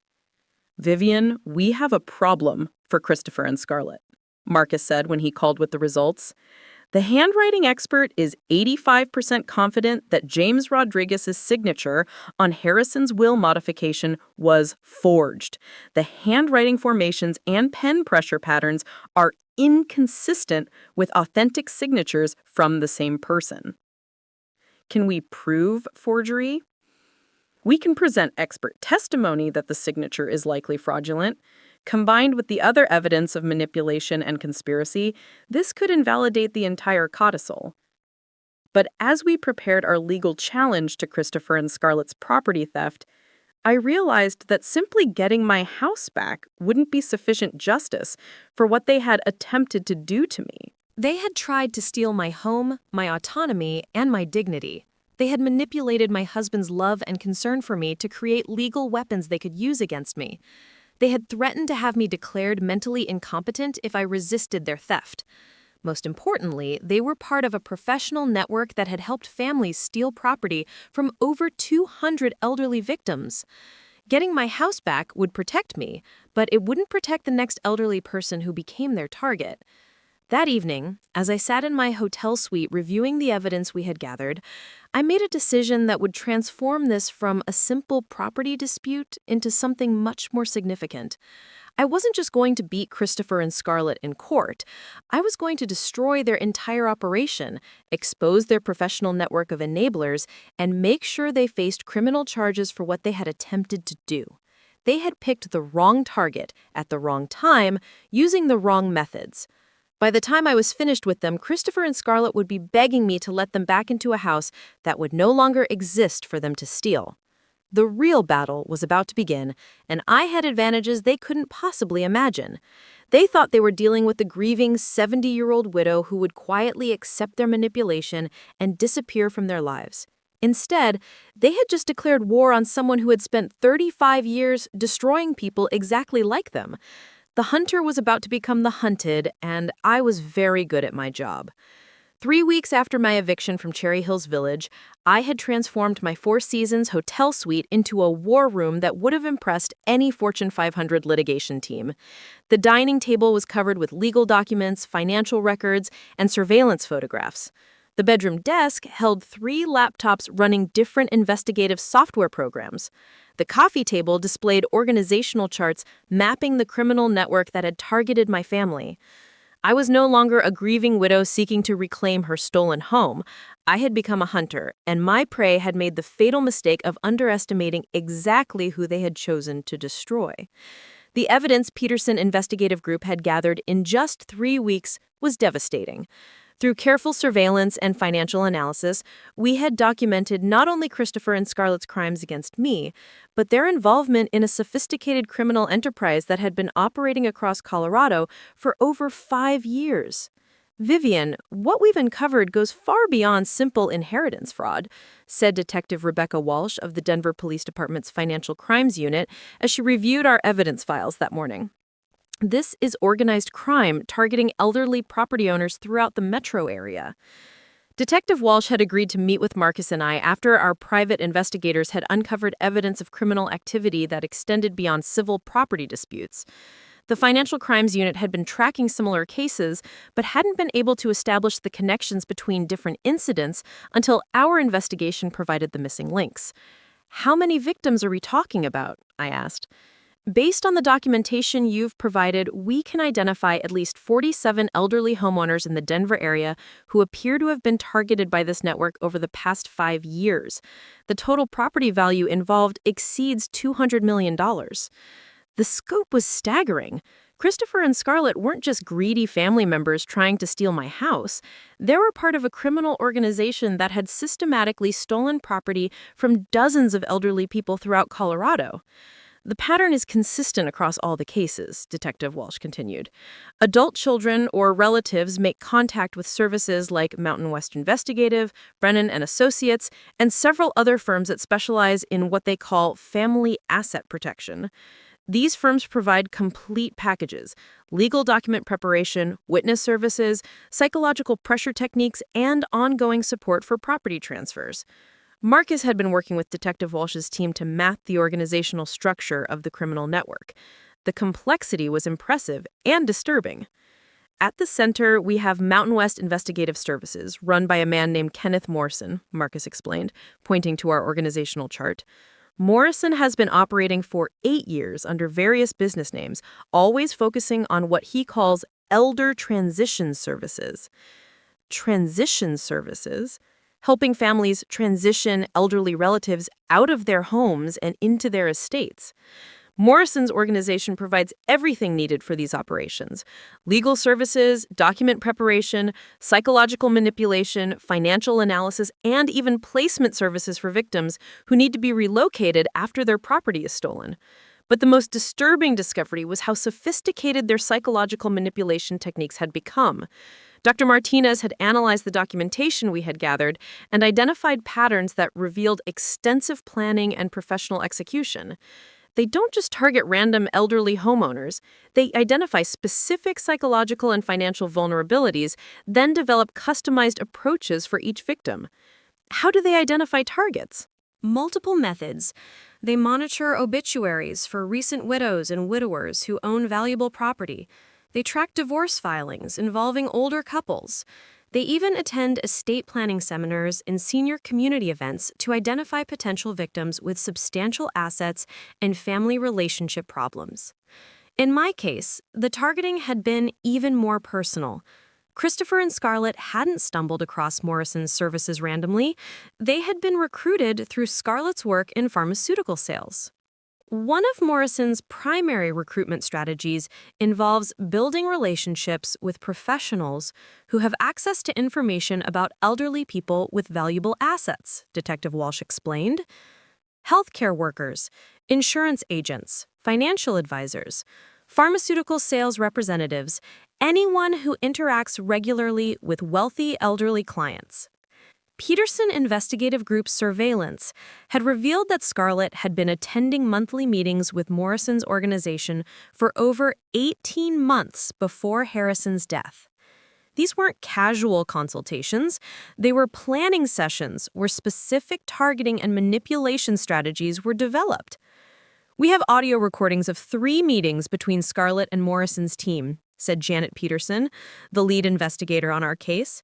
Vivienne, we have a problem for Christopher and Scarlett, Marcus said when he called with the results. The handwriting expert is 85% confident that James Rodriguez's signature on Harrison's will modification was forged. The handwriting formations and pen pressure patterns are inconsistent with authentic signatures from the same person. Can we prove forgery? We can present expert testimony that the signature is likely fraudulent. Combined with the other evidence of manipulation and conspiracy, this could invalidate the entire codicil. But as we prepared our legal challenge to Christopher and Scarlett's property theft, I realized that simply getting my house back wouldn't be sufficient justice for what they had attempted to do to me. They had tried to steal my home, my autonomy, and my dignity. They had manipulated my husband's love and concern for me to create legal weapons they could use against me. They had threatened to have me declared mentally incompetent if I resisted their theft. Most importantly, they were part of a professional network that had helped families steal property from over 200 elderly victims. Getting my house back would protect me, but it wouldn't protect the next elderly person who became their target. That evening, as I sat in my hotel suite reviewing the evidence we had gathered, I made a decision that would transform this from a simple property dispute into something much more significant. I wasn't just going to beat Christopher and Scarlett in court. I was going to destroy their entire operation, expose their professional network of enablers, and make sure they faced criminal charges for what they had attempted to do. They had picked the wrong target at the wrong time, using the wrong methods. By the time I was finished with them, Christopher and Scarlett would be begging me to let them back into a house that would no longer exist for them to steal. The real battle was about to begin, and I had advantages they couldn't possibly imagine. They thought they were dealing with the grieving 70-year-old widow who would quietly accept their manipulation and disappear from their lives. Instead, they had just declared war on someone who had spent 35 years destroying people exactly like them. The hunter was about to become the hunted, and I was very good at my job. 3 weeks after my eviction from Cherry Hills Village, I had transformed my Four Seasons hotel suite into a war room that would have impressed any Fortune 500 litigation team. The dining table was covered with legal documents, financial records, and surveillance photographs. The bedroom desk held 3 laptops running different investigative software programs. The coffee table displayed organizational charts mapping the criminal network that had targeted my family. I was no longer a grieving widow seeking to reclaim her stolen home. I had become a hunter, and my prey had made the fatal mistake of underestimating exactly who they had chosen to destroy. The evidence Peterson Investigative Group had gathered in just 3 weeks was devastating. Through careful surveillance and financial analysis, we had documented not only Christopher and Scarlett's crimes against me, but their involvement in a sophisticated criminal enterprise that had been operating across Colorado for over 5 years. Vivienne, what we've uncovered goes far beyond simple inheritance fraud, said Detective Rebecca Walsh of the Denver Police Department's Financial Crimes Unit as she reviewed our evidence files that morning. This is organized crime targeting elderly property owners throughout the metro area. Detective Walsh had agreed to meet with Marcus and I after our private investigators had uncovered evidence of criminal activity that extended beyond civil property disputes. The Financial Crimes Unit had been tracking similar cases, but hadn't been able to establish the connections between different incidents until our investigation provided the missing links. "How many victims are we talking about?" I asked. "Based on the documentation you've provided, we can identify at least 47 elderly homeowners in the Denver area who appear to have been targeted by this network over the past 5 years. The total property value involved exceeds $200 million. The scope was staggering. Christopher and Scarlett weren't just greedy family members trying to steal my house. They were part of a criminal organization that had systematically stolen property from dozens of elderly people throughout Colorado. The pattern is consistent across all the cases," Detective Walsh continued. "Adult children or relatives make contact with services like Mountain West Investigative, Brennan and Associates, and several other firms that specialize in what they call family asset protection. These firms provide complete packages: legal document preparation, witness services, psychological pressure techniques, and ongoing support for property transfers." Marcus had been working with Detective Walsh's team to map the organizational structure of the criminal network. The complexity was impressive and disturbing. "At the center, we have Mountain West Investigative Services, run by a man named Kenneth Morrison," Marcus explained, pointing to our organizational chart. "Morrison has been operating for 8 years under various business names, always focusing on what he calls elder transition services." Transition services? Helping families transition elderly relatives out of their homes and into their estates. Morrison's organization provides everything needed for these operations: legal services, document preparation, psychological manipulation, financial analysis, and even placement services for victims who need to be relocated after their property is stolen. But the most disturbing discovery was how sophisticated their psychological manipulation techniques had become. Dr. Martinez had analyzed the documentation we had gathered and identified patterns that revealed extensive planning and professional execution. They don't just target random elderly homeowners. They identify specific psychological and financial vulnerabilities, then develop customized approaches for each victim. How do they identify targets? Multiple methods. They monitor obituaries for recent widows and widowers who own valuable property. They track divorce filings involving older couples. They even attend estate planning seminars and senior community events to identify potential victims with substantial assets and family relationship problems. In my case, the targeting had been even more personal. Christopher and Scarlett hadn't stumbled across Morrison's services randomly. They had been recruited through Scarlett's work in pharmaceutical sales. One of Morrison's primary recruitment strategies involves building relationships with professionals who have access to information about elderly people with valuable assets, Detective Walsh explained. Healthcare workers, insurance agents, financial advisors, pharmaceutical sales representatives, anyone who interacts regularly with wealthy elderly clients. Peterson Investigative Group's surveillance had revealed that Scarlett had been attending monthly meetings with Morrison's organization for over 18 months before Harrison's death. These weren't casual consultations. They were planning sessions where specific targeting and manipulation strategies were developed. "We have audio recordings of 3 meetings between Scarlett and Morrison's team," said Janet Peterson, the lead investigator on our case.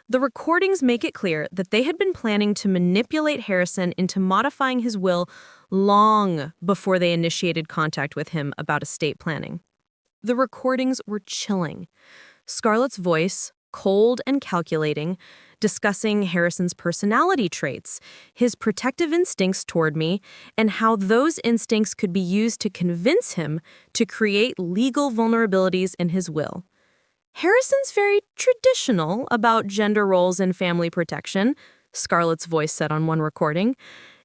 "The recordings make it clear that they had been planning to manipulate Harrison into modifying his will long before they initiated contact with him about estate planning." The recordings were chilling. Scarlett's voice, cold and calculating, discussing Harrison's personality traits, his protective instincts toward me, and how those instincts could be used to convince him to create legal vulnerabilities in his will. "Harrison's very traditional about gender roles and family protection," Scarlett's voice said on one recording.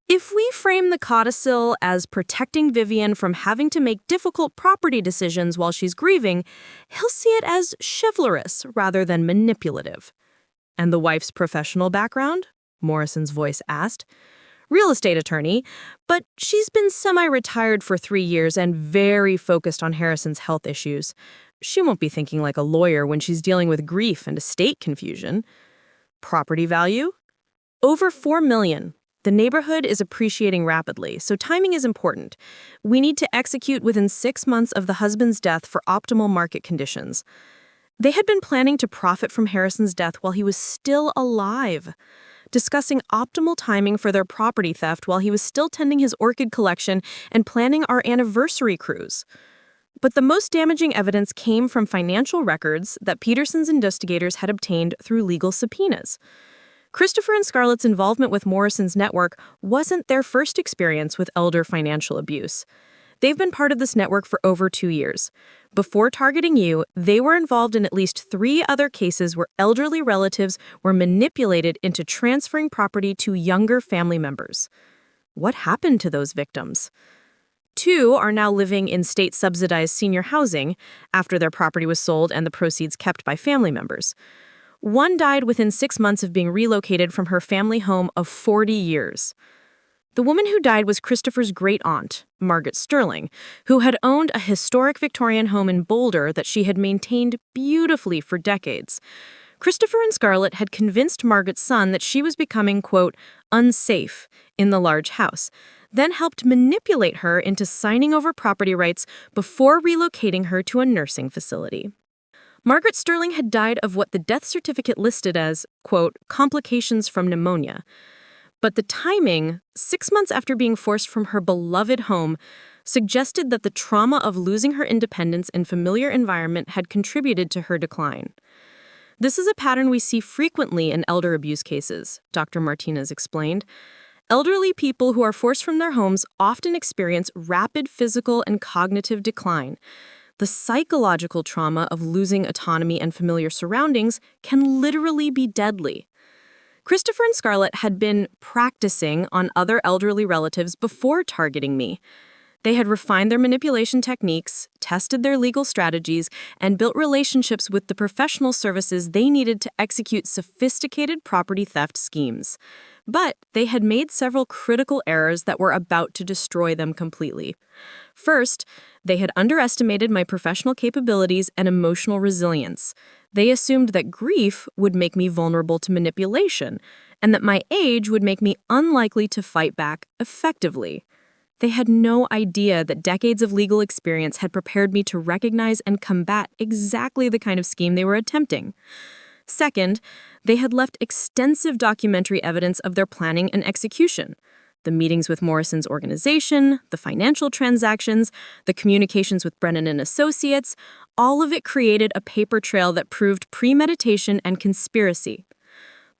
"If we frame the codicil as protecting Vivienne from having to make difficult property decisions while she's grieving, he'll see it as chivalrous rather than manipulative." "And the wife's professional background?" Morrison's voice asked. "Real estate attorney, but she's been semi-retired for 3 years and very focused on Harrison's health issues. She won't be thinking like a lawyer when she's dealing with grief and estate confusion." "Property value?" "Over $4 million. The neighborhood is appreciating rapidly, so timing is important. We need to execute within 6 months of the husband's death for optimal market conditions." They had been planning to profit from Harrison's death while he was still alive, discussing optimal timing for their property theft while he was still tending his orchid collection and planning our anniversary cruise. But the most damaging evidence came from financial records that Peterson's investigators had obtained through legal subpoenas. Christopher and Scarlett's involvement with Morrison's network wasn't their first experience with elder financial abuse. They've been part of this network for over 2 years. Before targeting you, they were involved in at least 3 other cases where elderly relatives were manipulated into transferring property to younger family members. What happened to those victims? 2 are now living in state-subsidized senior housing after their property was sold and the proceeds kept by family members. 1 died within 6 months of being relocated from her family home of 40 years. The woman who died was Christopher's great-aunt, Margaret Sterling, who had owned a historic Victorian home in Boulder that she had maintained beautifully for decades. Christopher and Scarlett had convinced Margaret's son that she was becoming, quote, unsafe in the large house, then helped manipulate her into signing over property rights before relocating her to a nursing facility. Margaret Sterling had died of what the death certificate listed as, quote, complications from pneumonia. But the timing, 6 months after being forced from her beloved home, suggested that the trauma of losing her independence and familiar environment had contributed to her decline. This is a pattern we see frequently in elder abuse cases, Dr. Martinez explained. Elderly people who are forced from their homes often experience rapid physical and cognitive decline. The psychological trauma of losing autonomy and familiar surroundings can literally be deadly. Christopher and Scarlett had been practicing on other elderly relatives before targeting me. They had refined their manipulation techniques, tested their legal strategies, and built relationships with the professional services they needed to execute sophisticated property theft schemes. But they had made several critical errors that were about to destroy them completely. First, they had underestimated my professional capabilities and emotional resilience. They assumed that grief would make me vulnerable to manipulation, and that my age would make me unlikely to fight back effectively. They had no idea that decades of legal experience had prepared me to recognize and combat exactly the kind of scheme they were attempting. Second, they had left extensive documentary evidence of their planning and execution. The meetings with Morrison's organization, the financial transactions, the communications with Brennan and Associates, all of it created a paper trail that proved premeditation and conspiracy.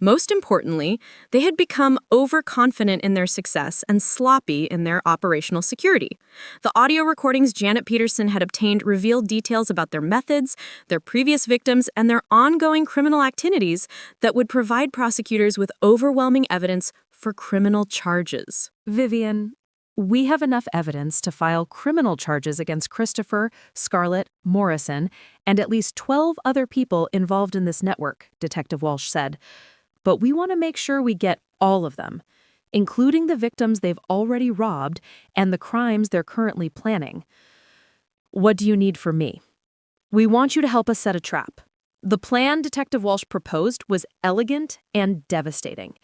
Most importantly, they had become overconfident in their success and sloppy in their operational security. The audio recordings Janet Peterson had obtained revealed details about their methods, their previous victims, and their ongoing criminal activities that would provide prosecutors with overwhelming evidence for criminal charges. Vivienne, we have enough evidence to file criminal charges against Christopher, Scarlett, Morrison, and at least 12 other people involved in this network, Detective Walsh said. but we want to make sure we get all of them, including the victims they've already robbed and the crimes they're currently planning. What do you need from me? We want you to help us set a trap. The plan Detective Walsh proposed was elegant and devastating.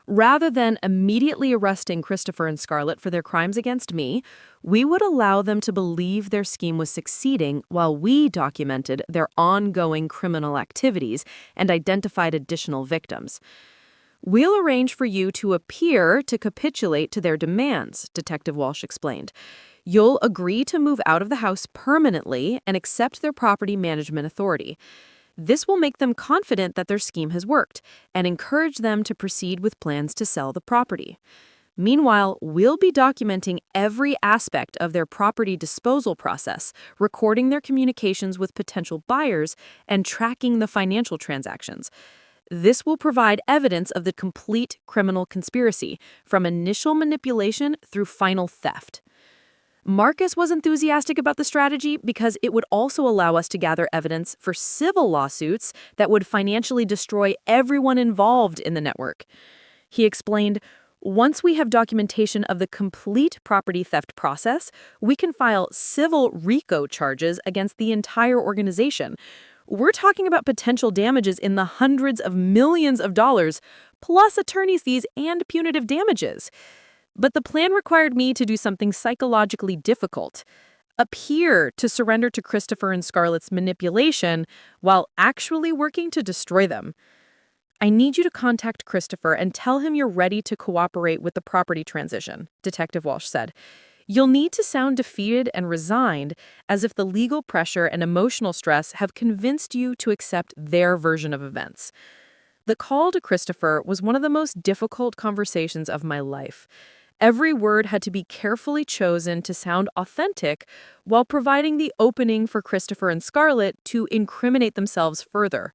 Rather than immediately arresting Christopher and Scarlett for their crimes against me, we would allow them to believe their scheme was succeeding while we documented their ongoing criminal activities and identified additional victims. We'll arrange for you to appear to capitulate to their demands, Detective Walsh explained. You'll agree to move out of the house permanently and accept their property management authority. This will make them confident that their scheme has worked and encourage them to proceed with plans to sell the property. Meanwhile, we'll be documenting every aspect of their property disposal process, recording their communications with potential buyers, and tracking the financial transactions. This will provide evidence of the complete criminal conspiracy, from initial manipulation through final theft. Marcus was enthusiastic about the strategy because it would also allow us to gather evidence for civil lawsuits that would financially destroy everyone involved in the network. He explained, once we have documentation of the complete property theft process, we can file civil RICO charges against the entire organization. We're talking about potential damages in the hundreds of millions of dollars, plus attorney's fees and punitive damages. But the plan required me to do something psychologically difficult: appear to surrender to Christopher and Scarlett's manipulation while actually working to destroy them. I need you to contact Christopher and tell him you're ready to cooperate with the property transition, Detective Walsh said. You'll need to sound defeated and resigned, as if the legal pressure and emotional stress have convinced you to accept their version of events. The call to Christopher was one of the most difficult conversations of my life. Every word had to be carefully chosen to sound authentic while providing the opening for Christopher and Scarlett to incriminate themselves further.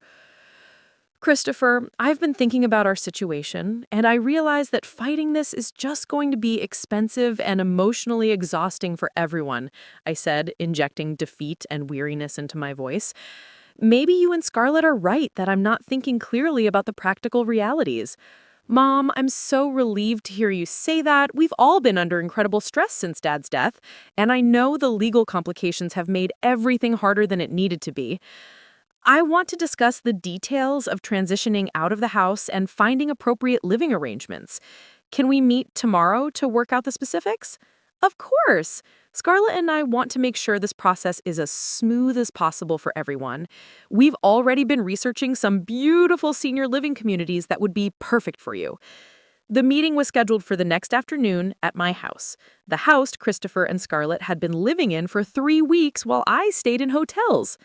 Christopher, I've been thinking about our situation, and I realize that fighting this is just going to be expensive and emotionally exhausting for everyone, I said, injecting defeat and weariness into my voice. Maybe you and Scarlett are right that I'm not thinking clearly about the practical realities. Mom, I'm so relieved to hear you say that. We've all been under incredible stress since Dad's death, and I know the legal complications have made everything harder than it needed to be. I want to discuss the details of transitioning out of the house and finding appropriate living arrangements. Can we meet tomorrow to work out the specifics? Of course. Scarlett and I want to make sure this process is as smooth as possible for everyone. We've already been researching some beautiful senior living communities that would be perfect for you. The meeting was scheduled for the next afternoon at my house, the house Christopher and Scarlett had been living in for 3 weeks while I stayed in hotels.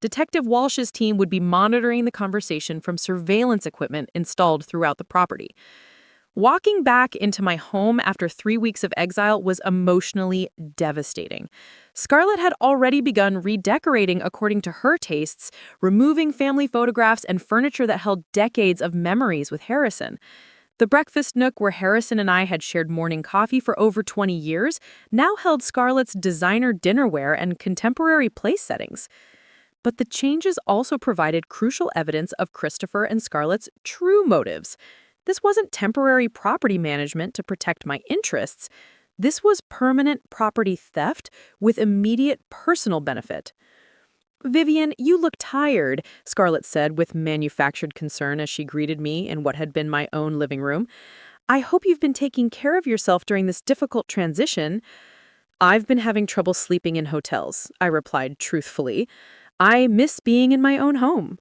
Detective Walsh's team would be monitoring the conversation from surveillance equipment installed throughout the property. Walking back into my home after 3 weeks of exile was emotionally devastating. Scarlett had already begun redecorating according to her tastes, removing family photographs and furniture that held decades of memories with Harrison. The breakfast nook where Harrison and I had shared morning coffee for over 20 years now held Scarlett's designer dinnerware and contemporary place settings. But the changes also provided crucial evidence of Christopher and Scarlett's true motives. This wasn't temporary property management to protect my interests. This was permanent property theft with immediate personal benefit. Vivienne, you look tired, Scarlett said with manufactured concern as she greeted me in what had been my own living room. I hope you've been taking care of yourself during this difficult transition. I've been having trouble sleeping in hotels, I replied truthfully. I miss being in my own home.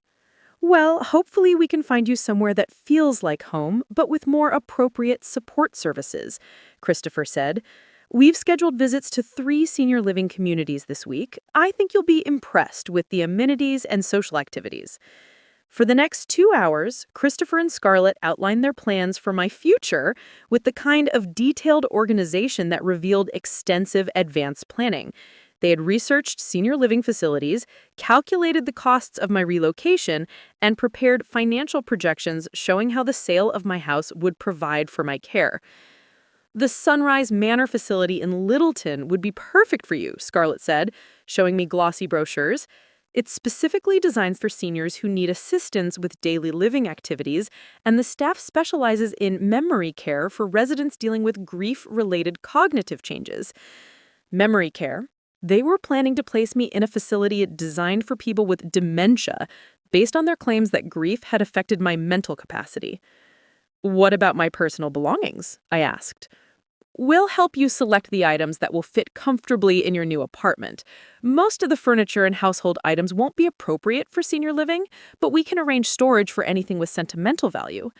Well, hopefully we can find you somewhere that feels like home, but with more appropriate support services, Christopher said. We've scheduled visits to 3 senior living communities this week. I think you'll be impressed with the amenities and social activities. For the next 2 hours, Christopher and Scarlett outlined their plans for my future with the kind of detailed organization that revealed extensive advanced planning. They had researched senior living facilities, calculated the costs of my relocation, and prepared financial projections showing how the sale of my house would provide for my care. The Sunrise Manor facility in Littleton would be perfect for you, Scarlett said, showing me glossy brochures. It's specifically designed for seniors who need assistance with daily living activities, and the staff specializes in memory care for residents dealing with grief-related cognitive changes. Memory care. They were planning to place me in a facility designed for people with dementia, based on their claims that grief had affected my mental capacity. What about my personal belongings? I asked. We'll help you select the items that will fit comfortably in your new apartment. Most of the furniture and household items won't be appropriate for senior living, but we can arrange storage for anything with sentimental value.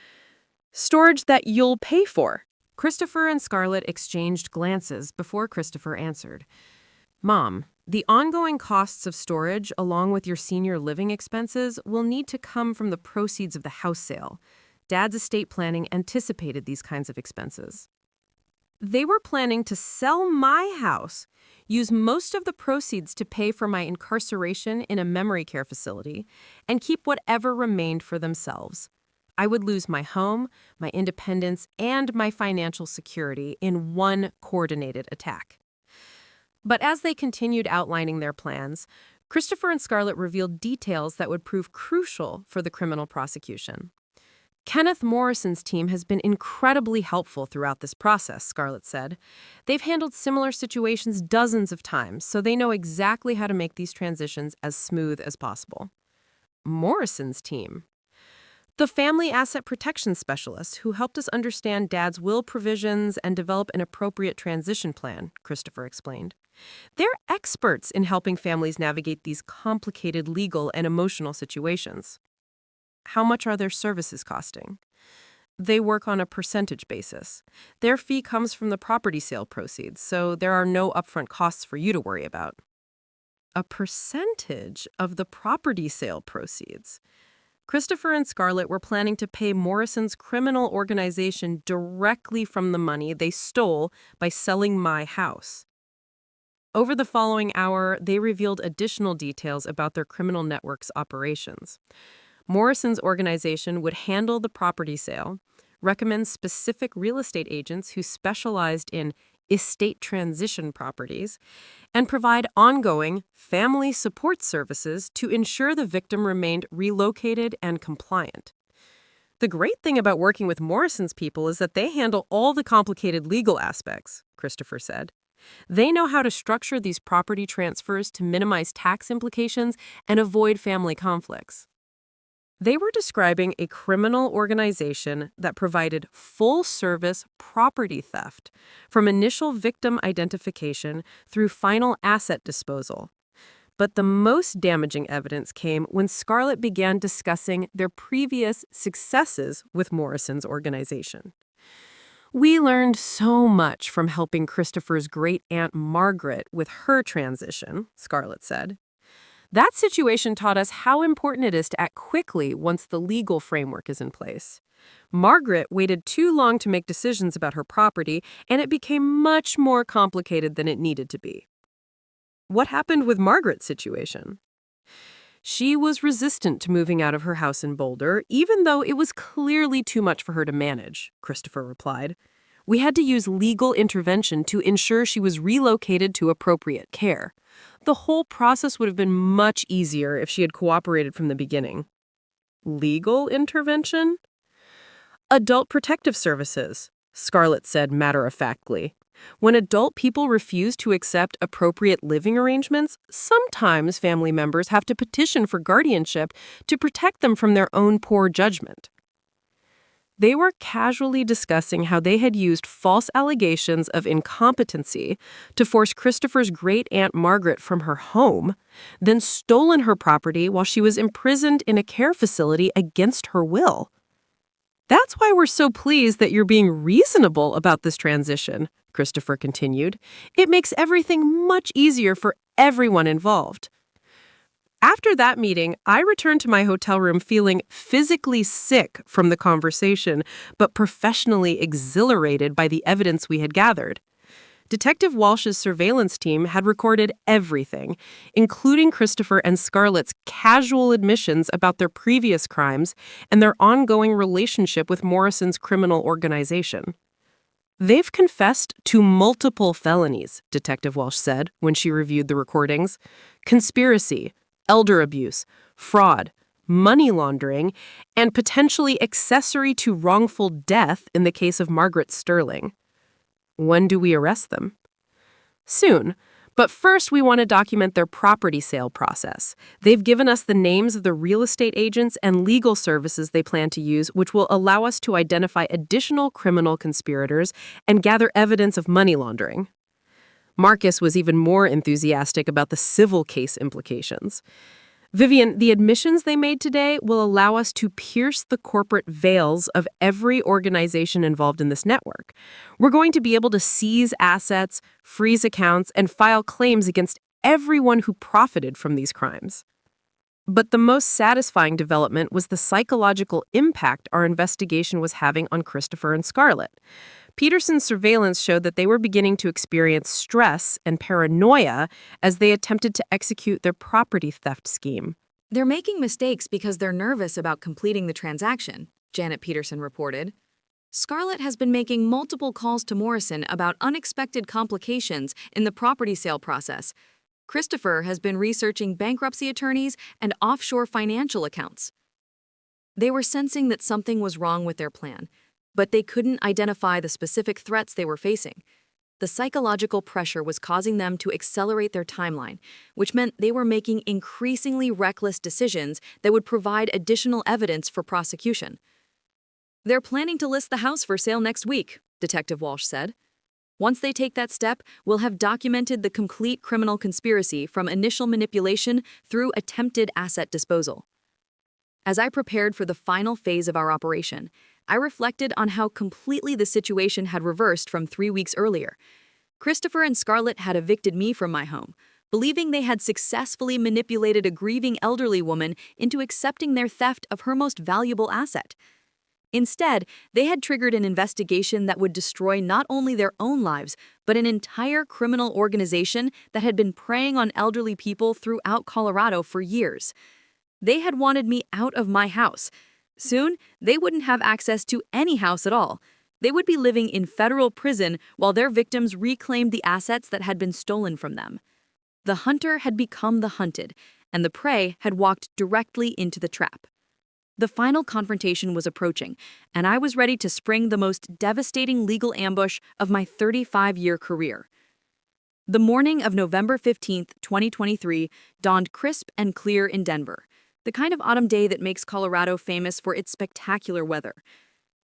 Storage that you'll pay for. Christopher and Scarlett exchanged glances before Christopher answered. Mom, the ongoing costs of storage, along with your senior living expenses, will need to come from the proceeds of the house sale. Dad's estate planning anticipated these kinds of expenses. They were planning to sell my house, use most of the proceeds to pay for my incarceration in a memory care facility, and keep whatever remained for themselves. I would lose my home, my independence, and my financial security in one coordinated attack. But as they continued outlining their plans, Christopher and Scarlett revealed details that would prove crucial for the criminal prosecution. Kenneth Morrison's team has been incredibly helpful throughout this process, Scarlett said. They've handled similar situations dozens of times, so they know exactly how to make these transitions as smooth as possible. Morrison's team? The family asset protection specialists who helped us understand Dad's will provisions and develop an appropriate transition plan, Christopher explained. They're experts in helping families navigate these complicated legal and emotional situations. How much are their services costing? They work on a percentage basis. Their fee comes from the property sale proceeds, so there are no upfront costs for you to worry about. A percentage of the property sale proceeds? Christopher and Scarlett were planning to pay Morrison's criminal organization directly from the money they stole by selling my house. Over the following hour, they revealed additional details about their criminal network's operations. Morrison's organization would handle the property sale, recommend specific real estate agents who specialized in estate transition properties, and provide ongoing family support services to ensure the victim remained relocated and compliant. The great thing about working with Morrison's people is that they handle all the complicated legal aspects, Christopher said. They know how to structure these property transfers to minimize tax implications and avoid family conflicts. They were describing a criminal organization that provided full-service property theft, from initial victim identification through final asset disposal. But the most damaging evidence came when Scarlett began discussing their previous successes with Morrison's organization. We learned so much from helping Christopher's great-aunt Margaret with her transition, Scarlett said. That situation taught us how important it is to act quickly once the legal framework is in place. Margaret waited too long to make decisions about her property, and it became much more complicated than it needed to be. What happened with Margaret's situation? She was resistant to moving out of her house in Boulder, even though it was clearly too much for her to manage, Christopher replied. We had to use legal intervention to ensure she was relocated to appropriate care. The whole process would have been much easier if she had cooperated from the beginning. Legal intervention? Adult protective services, Scarlett said matter-of-factly. When adult people refuse to accept appropriate living arrangements, sometimes family members have to petition for guardianship to protect them from their own poor judgment. They were casually discussing how they had used false allegations of incompetency to force Christopher's great-aunt Margaret from her home, then stolen her property while she was imprisoned in a care facility against her will. That's why we're so pleased that you're being reasonable about this transition, Christopher continued. It makes everything much easier for everyone involved. After that meeting, I returned to my hotel room feeling physically sick from the conversation, but professionally exhilarated by the evidence we had gathered. Detective Walsh's surveillance team had recorded everything, including Christopher and Scarlett's casual admissions about their previous crimes and their ongoing relationship with Morrison's criminal organization. They've confessed to multiple felonies, Detective Walsh said when she reviewed the recordings. Conspiracy, elder abuse, fraud, money laundering, and potentially accessory to wrongful death in the case of Margaret Sterling. When do we arrest them? Soon. But first, we want to document their property sale process. They've given us the names of the real estate agents and legal services they plan to use, which will allow us to identify additional criminal conspirators and gather evidence of money laundering. Marcus was even more enthusiastic about the civil case implications. Vivienne, the admissions they made today will allow us to pierce the corporate veils of every organization involved in this network. We're going to be able to seize assets, freeze accounts, and file claims against everyone who profited from these crimes. But the most satisfying development was the psychological impact our investigation was having on Christopher and Scarlett. Peterson's surveillance showed that they were beginning to experience stress and paranoia as they attempted to execute their property theft scheme. They're making mistakes because they're nervous about completing the transaction, Janet Peterson reported. Scarlett has been making multiple calls to Morrison about unexpected complications in the property sale process. Christopher has been researching bankruptcy attorneys and offshore financial accounts. They were sensing that something was wrong with their plan, but they couldn't identify the specific threats they were facing. The psychological pressure was causing them to accelerate their timeline, which meant they were making increasingly reckless decisions that would provide additional evidence for prosecution. They're planning to list the house for sale next week, Detective Walsh said. Once they take that step, we'll have documented the complete criminal conspiracy from initial manipulation through attempted asset disposal. As I prepared for the final phase of our operation, I reflected on how completely the situation had reversed from 3 weeks earlier. Christopher and Scarlett had evicted me from my home, believing they had successfully manipulated a grieving elderly woman into accepting their theft of her most valuable asset. Instead, they had triggered an investigation that would destroy not only their own lives, but an entire criminal organization that had been preying on elderly people throughout Colorado for years. They had wanted me out of my house. Soon, they wouldn't have access to any house at all. They would be living in federal prison while their victims reclaimed the assets that had been stolen from them. The hunter had become the hunted, and the prey had walked directly into the trap. The final confrontation was approaching, and I was ready to spring the most devastating legal ambush of my 35-year career. The morning of November 15, 2023, dawned crisp and clear in Denver, the kind of autumn day that makes Colorado famous for its spectacular weather.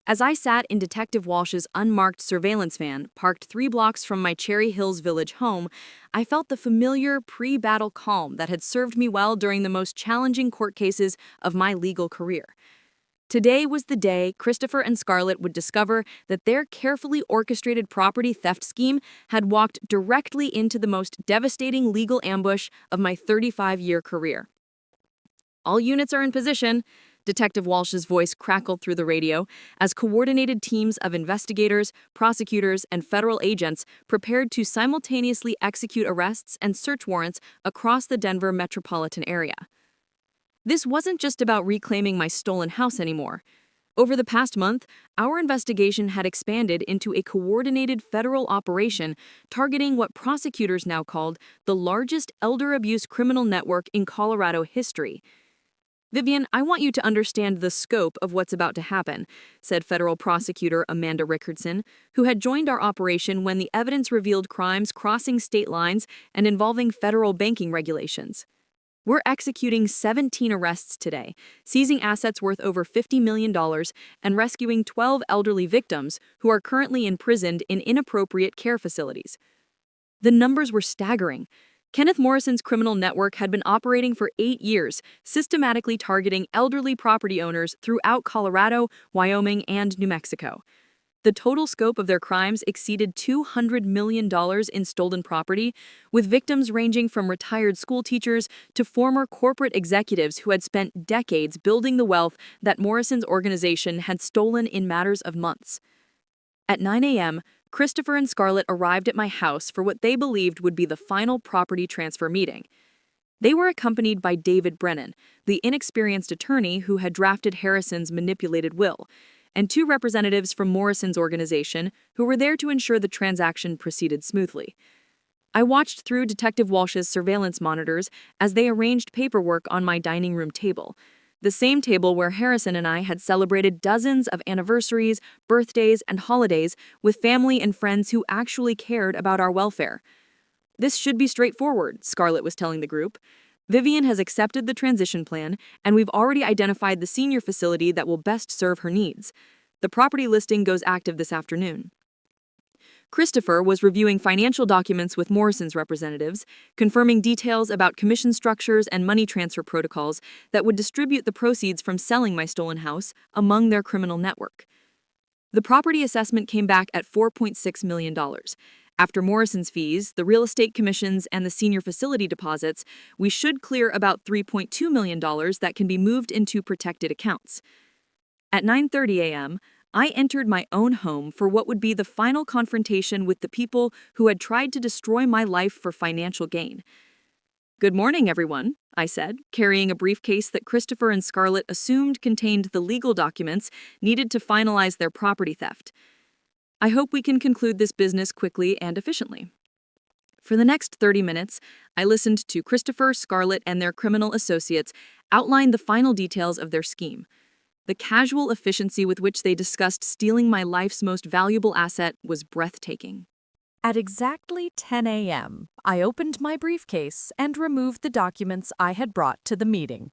As I sat in Detective Walsh's unmarked surveillance van, parked 3 blocks from my Cherry Hills Village home, I felt the familiar pre-battle calm that had served me well during the most challenging court cases of my legal career. Today was the day Christopher and Scarlett would discover that their carefully orchestrated property theft scheme had walked directly into the most devastating legal ambush of my 35-year career. All units are in position, Detective Walsh's voice crackled through the radio as coordinated teams of investigators, prosecutors, and federal agents prepared to simultaneously execute arrests and search warrants across the Denver metropolitan area. This wasn't just about reclaiming my stolen house anymore. Over the past month, our investigation had expanded into a coordinated federal operation targeting what prosecutors now called the largest elder abuse criminal network in Colorado history. Vivienne, I want you to understand the scope of what's about to happen, said federal prosecutor Amanda Rickardson, who had joined our operation when the evidence revealed crimes crossing state lines and involving federal banking regulations. We're executing 17 arrests today, seizing assets worth over $50 million and rescuing 12 elderly victims who are currently imprisoned in inappropriate care facilities. The numbers were staggering. Kenneth Morrison's criminal network had been operating for 8 years, systematically targeting elderly property owners throughout Colorado, Wyoming, and New Mexico. The total scope of their crimes exceeded $200 million in stolen property, with victims ranging from retired school teachers to former corporate executives who had spent decades building the wealth that Morrison's organization had stolen in matters of months. At 9 a.m., Christopher and Scarlett arrived at my house for what they believed would be the final property transfer meeting. They were accompanied by David Brennan, the inexperienced attorney who had drafted Harrison's manipulated will, and 2 representatives from Morrison's organization who were there to ensure the transaction proceeded smoothly. I watched through Detective Walsh's surveillance monitors as they arranged paperwork on my dining room table, the same table where Harrison and I had celebrated dozens of anniversaries, birthdays, and holidays with family and friends who actually cared about our welfare. "This should be straightforward," Scarlett was telling the group. "Vivienne has accepted the transition plan, and we've already identified the senior facility that will best serve her needs. The property listing goes active this afternoon." Christopher was reviewing financial documents with Morrison's representatives, confirming details about commission structures and money transfer protocols that would distribute the proceeds from selling my stolen house among their criminal network. The property assessment came back at $4.6 million. After Morrison's fees, the real estate commissions, and the senior facility deposits, we should clear about $3.2 million that can be moved into protected accounts. At 9:30 a.m., I entered my own home for what would be the final confrontation with the people who had tried to destroy my life for financial gain. "Good morning, everyone," I said, carrying a briefcase that Christopher and Scarlett assumed contained the legal documents needed to finalize their property theft. "I hope we can conclude this business quickly and efficiently." For the next 30 minutes, I listened to Christopher, Scarlett, and their criminal associates outline the final details of their scheme. The casual efficiency with which they discussed stealing my life's most valuable asset was breathtaking. At exactly 10 a.m., I opened my briefcase and removed the documents I had brought to the meeting.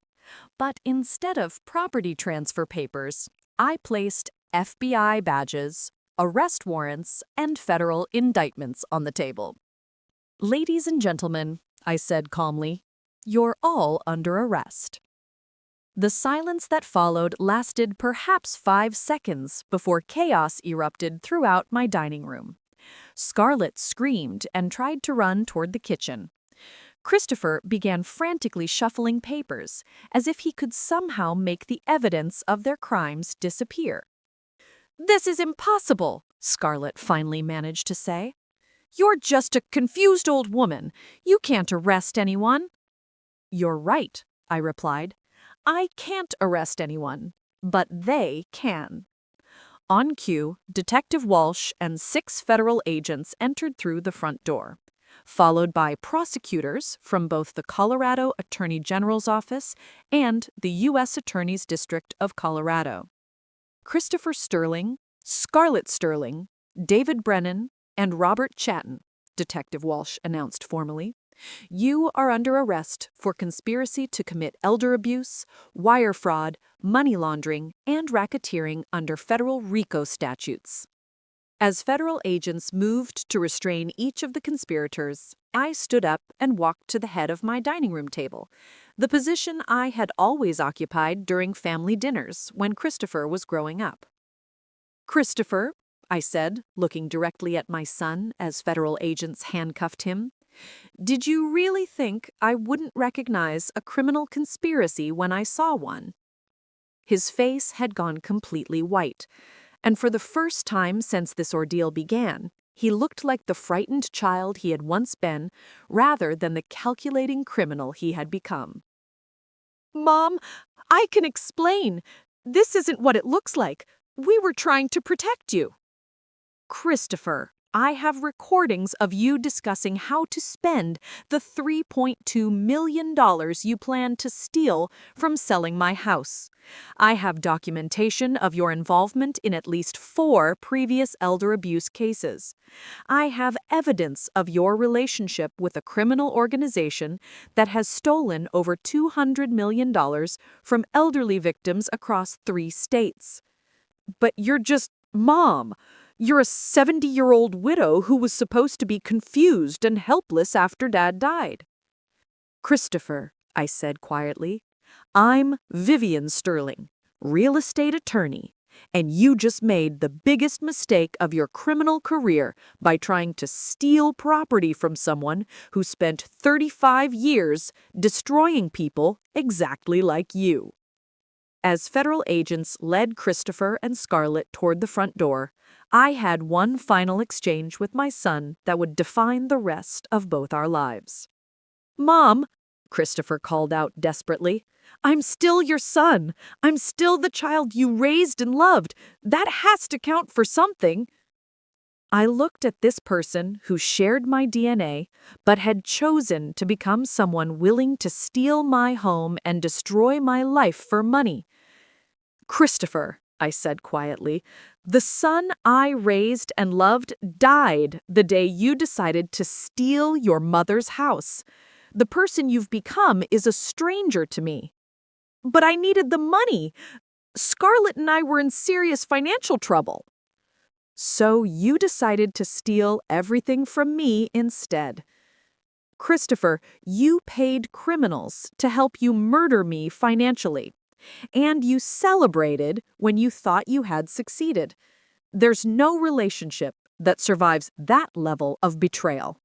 But instead of property transfer papers, I placed FBI badges, arrest warrants, and federal indictments on the table. "Ladies and gentlemen," I said calmly, "you're all under arrest." The silence that followed lasted perhaps 5 seconds before chaos erupted throughout my dining room. Scarlett screamed and tried to run toward the kitchen. Christopher began frantically shuffling papers, as if he could somehow make the evidence of their crimes disappear. "This is impossible," Scarlett finally managed to say. "You're just a confused old woman. You can't arrest anyone." "You're right," I replied. "I can't arrest anyone, but they can." On cue, Detective Walsh and 6 federal agents entered through the front door, followed by prosecutors from both the Colorado Attorney General's office and the U.S. Attorney's District of Colorado. Christopher Sterling, Scarlett Sterling, David Brennan, and Robert Chatton, Detective Walsh announced formally. "You are under arrest for conspiracy to commit elder abuse, wire fraud, money laundering, and racketeering under federal RICO statutes." As federal agents moved to restrain each of the conspirators, I stood up and walked to the head of my dining room table, the position I had always occupied during family dinners when Christopher was growing up. "Christopher," I said, looking directly at my son as federal agents handcuffed him, "did you really think I wouldn't recognize a criminal conspiracy when I saw one?" His face had gone completely white, and for the first time since this ordeal began, he looked like the frightened child he had once been, rather than the calculating criminal he had become. "Mom, I can explain. This isn't what it looks like. We were trying to protect you." "Christopher, I have recordings of you discussing how to spend the $3.2 million you plan to steal from selling my house. I have documentation of your involvement in at least 4 previous elder abuse cases. I have evidence of your relationship with a criminal organization that has stolen over $200 million from elderly victims across 3 states. But you're just Mom. You're a 70-year-old widow who was supposed to be confused and helpless after Dad died." "Christopher," I said quietly, "I'm Vivienne Sterling, real estate attorney, and you just made the biggest mistake of your criminal career by trying to steal property from someone who spent 35 years destroying people exactly like you." As federal agents led Christopher and Scarlett toward the front door, I had one final exchange with my son that would define the rest of both our lives. "Mom," Christopher called out desperately, "I'm still your son. I'm still the child you raised and loved. That has to count for something." I looked at this person who shared my DNA, but had chosen to become someone willing to steal my home and destroy my life for money. Christopher, I said quietly, the son I raised and loved died the day you decided to steal your mother's house. The person you've become is a stranger to me. But I needed the money. Scarlett and I were in serious financial trouble. So you decided to steal everything from me instead. Christopher, you paid criminals to help you murder me financially. And you celebrated when you thought you had succeeded. There's no relationship that survives that level of betrayal.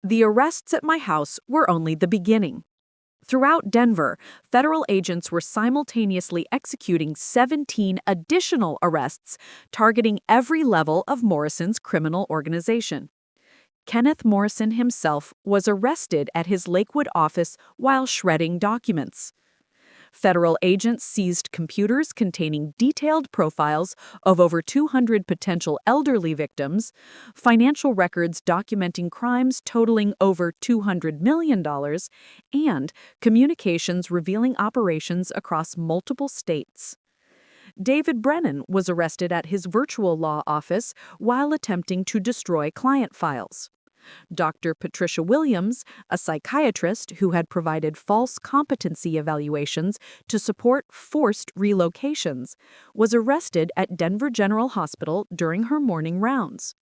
The arrests at my house were only the beginning. Throughout Denver, federal agents were simultaneously executing 17 additional arrests targeting every level of Morrison's criminal organization. Kenneth Morrison himself was arrested at his Lakewood office while shredding documents. Federal agents seized computers containing detailed profiles of over 200 potential elderly victims, financial records documenting crimes totaling over $200 million, and communications revealing operations across multiple states. David Brennan was arrested at his virtual law office while attempting to destroy client files. Dr. Patricia Williams, a psychiatrist who had provided false competency evaluations to support forced relocations, was arrested at Denver General Hospital during her morning rounds.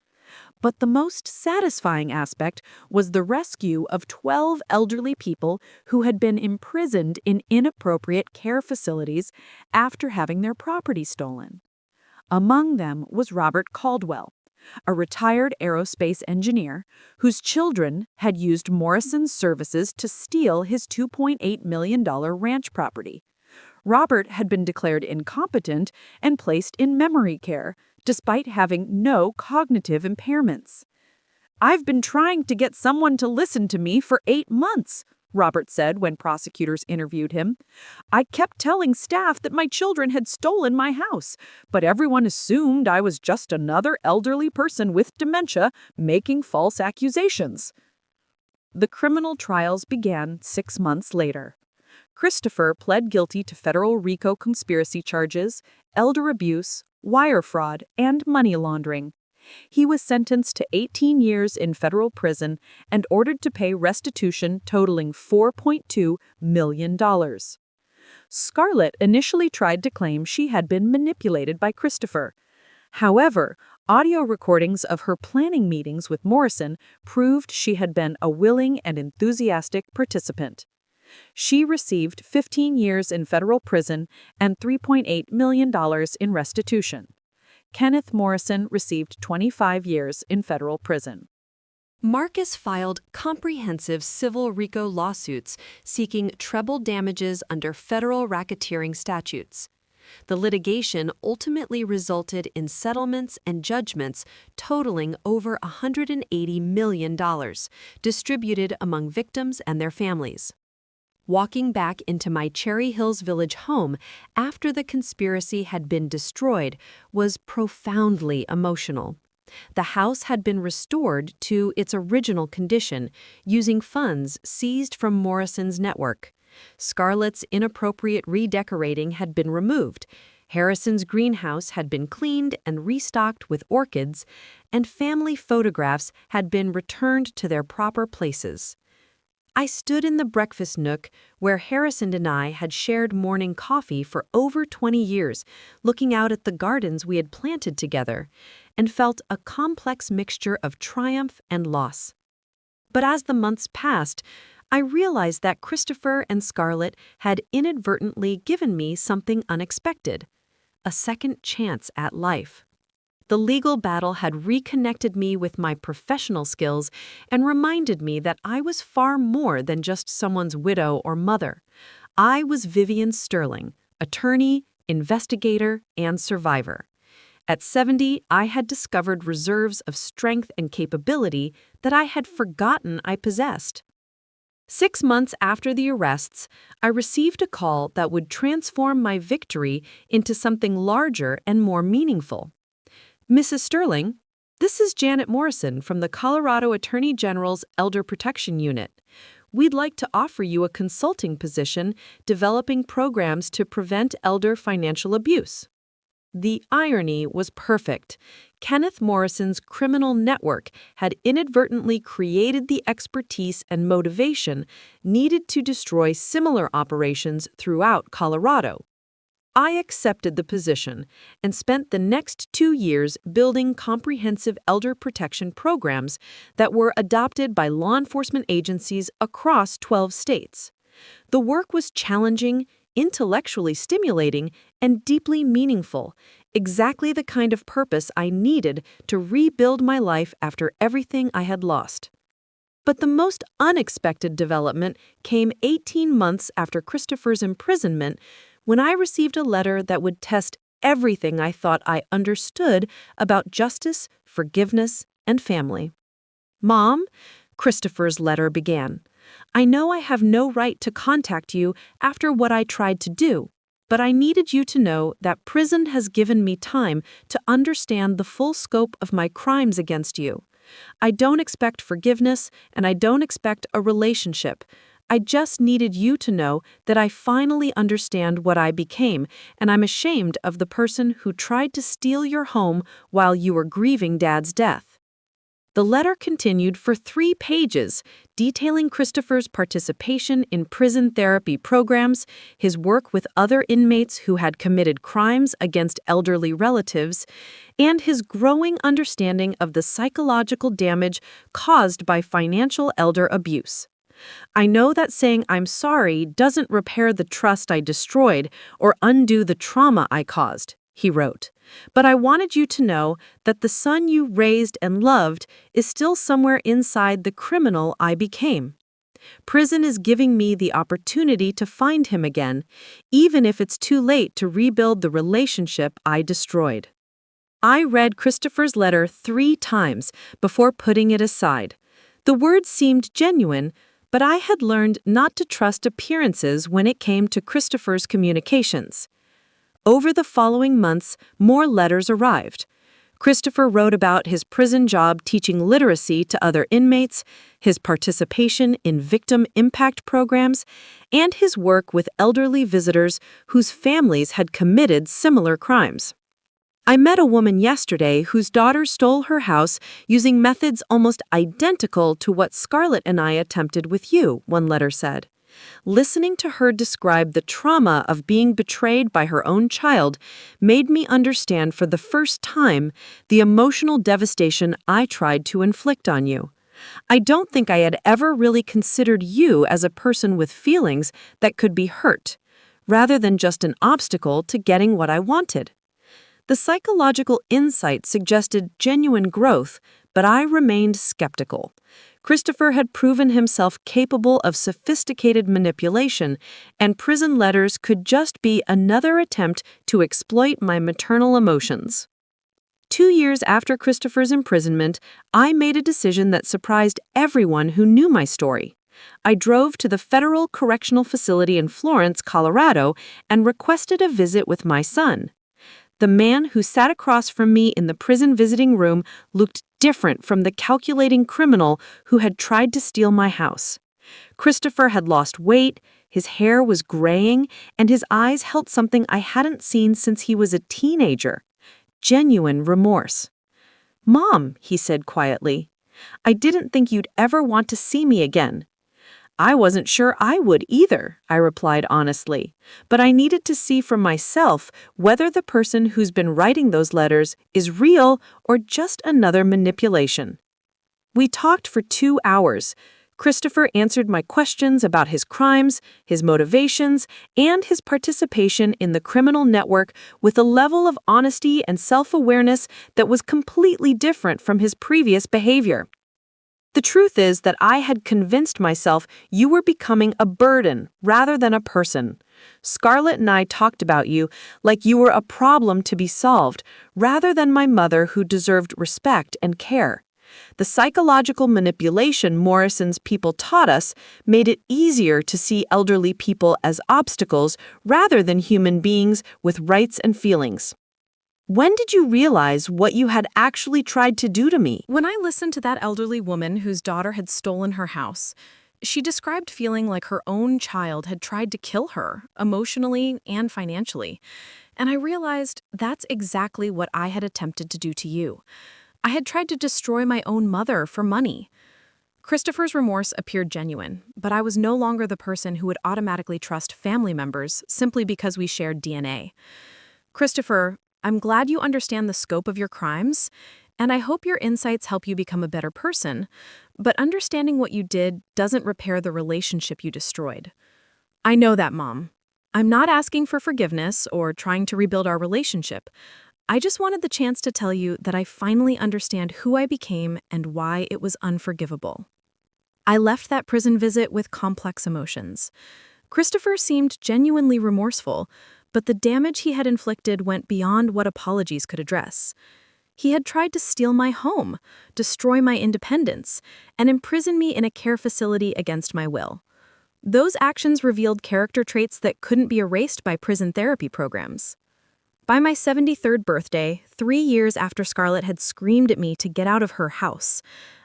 But the most satisfying aspect was the rescue of 12 elderly people who had been imprisoned in inappropriate care facilities after having their property stolen. Among them was Robert Caldwell, a retired aerospace engineer whose children had used Morrison's services to steal his $2.8 million ranch property. Robert had been declared incompetent and placed in memory care, despite having no cognitive impairments. "I've been trying to get someone to listen to me for 8 months," Robert said when prosecutors interviewed him. "I kept telling staff that my children had stolen my house, but everyone assumed I was just another elderly person with dementia making false accusations." The criminal trials began 6 months later. Christopher pled guilty to federal RICO conspiracy charges, elder abuse, wire fraud, and money laundering. He was sentenced to 18 years in federal prison and ordered to pay restitution totaling $4.2 million. Scarlett initially tried to claim she had been manipulated by Christopher. However, audio recordings of her planning meetings with Morrison proved she had been a willing and enthusiastic participant. She received 15 years in federal prison and $3.8 million in restitution. Kenneth Morrison received 25 years in federal prison. Marcus filed comprehensive civil RICO lawsuits seeking treble damages under federal racketeering statutes. The litigation ultimately resulted in settlements and judgments totaling over $180 million, distributed among victims and their families. Walking back into my Cherry Hills Village home after the conspiracy had been destroyed was profoundly emotional. The house had been restored to its original condition, using funds seized from Morrison's network. Scarlett's inappropriate redecorating had been removed, Harrison's greenhouse had been cleaned and restocked with orchids, and family photographs had been returned to their proper places. I stood in the breakfast nook where Harrison and I had shared morning coffee for over 20 years, looking out at the gardens we had planted together, and felt a complex mixture of triumph and loss. But as the months passed, I realized that Christopher and Scarlett had inadvertently given me something unexpected, a second chance at life. The legal battle had reconnected me with my professional skills and reminded me that I was far more than just someone's widow or mother. I was Vivienne Sterling, attorney, investigator, and survivor. At 70, I had discovered reserves of strength and capability that I had forgotten I possessed. 6 months after the arrests, I received a call that would transform my victory into something larger and more meaningful. "Mrs. Sterling," This is Janet Morrison from the Colorado Attorney General's Elder Protection Unit. We'd like to offer you a consulting position developing programs to prevent elder financial abuse. The irony was perfect. Kenneth Morrison's criminal network had inadvertently created the expertise and motivation needed to destroy similar operations throughout Colorado. I accepted the position and spent the next 2 years building comprehensive elder protection programs that were adopted by law enforcement agencies across 12 states. The work was challenging, intellectually stimulating, and deeply meaningful, exactly the kind of purpose I needed to rebuild my life after everything I had lost. But the most unexpected development came 18 months after Christopher's imprisonment, when I received a letter that would test everything I thought I understood about justice, forgiveness, and family. "Mom," Christopher's letter began, "I know I have no right to contact you after what I tried to do, but I needed you to know that prison has given me time to understand the full scope of my crimes against you. I don't expect forgiveness, and I don't expect a relationship. I just needed you to know that I finally understand what I became, and I'm ashamed of the person who tried to steal your home while you were grieving Dad's death." The letter continued for 3 pages, detailing Christopher's participation in prison therapy programs, his work with other inmates who had committed crimes against elderly relatives, and his growing understanding of the psychological damage caused by financial elder abuse. "I know that saying I'm sorry doesn't repair the trust I destroyed or undo the trauma I caused," he wrote. "But I wanted you to know that the son you raised and loved is still somewhere inside the criminal I became. Prison is giving me the opportunity to find him again, even if it's too late to rebuild the relationship I destroyed." I read Christopher's letter 3 times before putting it aside. The words seemed genuine, but I had learned not to trust appearances when it came to Christopher's communications. Over the following months, more letters arrived. Christopher wrote about his prison job teaching literacy to other inmates, his participation in victim impact programs, and his work with elderly visitors whose families had committed similar crimes. "I met a woman yesterday whose daughter stole her house using methods almost identical to what Scarlett and I attempted with you," one letter said. "Listening to her describe the trauma of being betrayed by her own child made me understand for the first time the emotional devastation I tried to inflict on you. I don't think I had ever really considered you as a person with feelings that could be hurt, rather than just an obstacle to getting what I wanted." The psychological insight suggested genuine growth, but I remained skeptical. Christopher had proven himself capable of sophisticated manipulation, and prison letters could just be another attempt to exploit my maternal emotions. 2 years after Christopher's imprisonment, I made a decision that surprised everyone who knew my story. I drove to the Federal Correctional Facility in Florence, Colorado, and requested a visit with my son. The man who sat across from me in the prison visiting room looked different from the calculating criminal who had tried to steal my house. Christopher had lost weight, his hair was graying, and his eyes held something I hadn't seen since he was a teenager: genuine remorse. "Mom," he said quietly, "I didn't think you'd ever want to see me again." "I wasn't sure I would either," I replied honestly, "but I needed to see for myself whether the person who's been writing those letters is real or just another manipulation." We talked for 2 hours. Christopher answered my questions about his crimes, his motivations, and his participation in the criminal network with a level of honesty and self-awareness that was completely different from his previous behavior. "The truth is that I had convinced myself you were becoming a burden rather than a person. Scarlett and I talked about you like you were a problem to be solved rather than my mother who deserved respect and care. The psychological manipulation Morrison's people taught us made it easier to see elderly people as obstacles rather than human beings with rights and feelings." When did you realize what you had actually tried to do to me? When I listened to that elderly woman whose daughter had stolen her house, she described feeling like her own child had tried to kill her, emotionally and financially. And I realized that's exactly what I had attempted to do to you. I had tried to destroy my own mother for money. Christopher's remorse appeared genuine, but I was no longer the person who would automatically trust family members simply because we shared DNA. Christopher, I'm glad you understand the scope of your crimes, and I hope your insights help you become a better person, but understanding what you did doesn't repair the relationship you destroyed. I know that, Mom. I'm not asking for forgiveness or trying to rebuild our relationship. I just wanted the chance to tell you that I finally understand who I became and why it was unforgivable. I left that prison visit with complex emotions. Christopher seemed genuinely remorseful, but the damage he had inflicted went beyond what apologies could address. He had tried to steal my home, destroy my independence, and imprison me in a care facility against my will. Those actions revealed character traits that couldn't be erased by prison therapy programs. By my 73rd birthday, 3 years after Scarlett had screamed at me to get out of her house,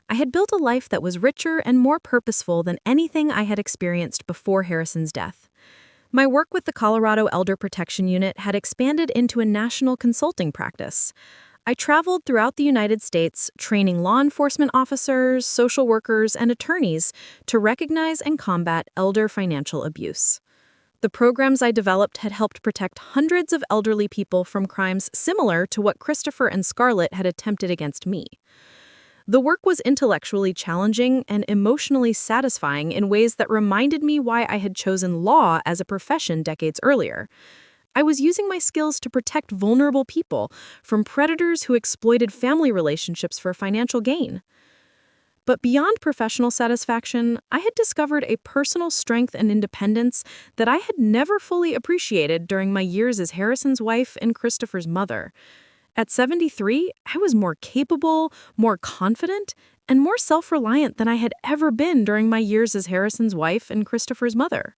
I had built a life that was richer and more purposeful than anything I had experienced before Harrison's death. My work with the Colorado Elder Protection Unit had expanded into a national consulting practice. I traveled throughout the United States, training law enforcement officers, social workers, and attorneys to recognize and combat elder financial abuse. The programs I developed had helped protect hundreds of elderly people from crimes similar to what Christopher and Scarlett had attempted against me. The work was intellectually challenging and emotionally satisfying in ways that reminded me why I had chosen law as a profession decades earlier. I was using my skills to protect vulnerable people from predators who exploited family relationships for financial gain. But beyond professional satisfaction, I had discovered a personal strength and independence that I had never fully appreciated during my years as Harrison's wife and Christopher's mother. At 73, I was more capable, more confident, and more self-reliant than I had ever been during my years as Harrison's wife and Christopher's mother.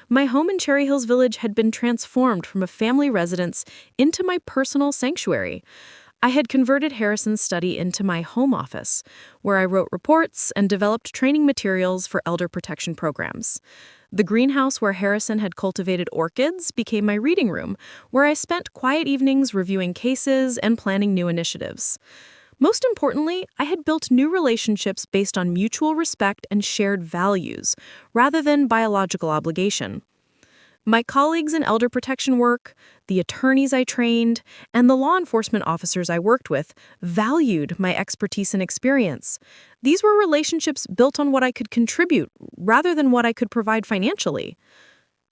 My home in Cherry Hills Village had been transformed from a family residence into my personal sanctuary. I had converted Harrison's study into my home office, where I wrote reports and developed training materials for elder protection programs. The greenhouse where Harrison had cultivated orchids became my reading room, where I spent quiet evenings reviewing cases and planning new initiatives. Most importantly, I had built new relationships based on mutual respect and shared values, rather than biological obligation. My colleagues in elder protection work, the attorneys I trained, and the law enforcement officers I worked with valued my expertise and experience. These were relationships built on what I could contribute rather than what I could provide financially.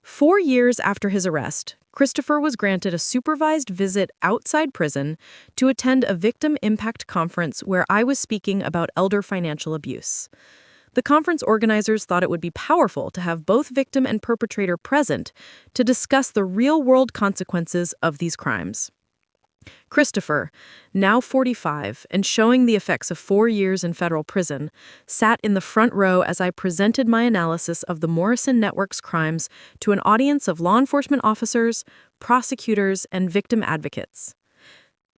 4 years after his arrest, Christopher was granted a supervised visit outside prison to attend a victim impact conference where I was speaking about elder financial abuse. The conference organizers thought it would be powerful to have both victim and perpetrator present to discuss the real-world consequences of these crimes. Christopher, now 45 and showing the effects of 4 years in federal prison, sat in the front row as I presented my analysis of the Morrison Network's crimes to an audience of law enforcement officers, prosecutors, and victim advocates.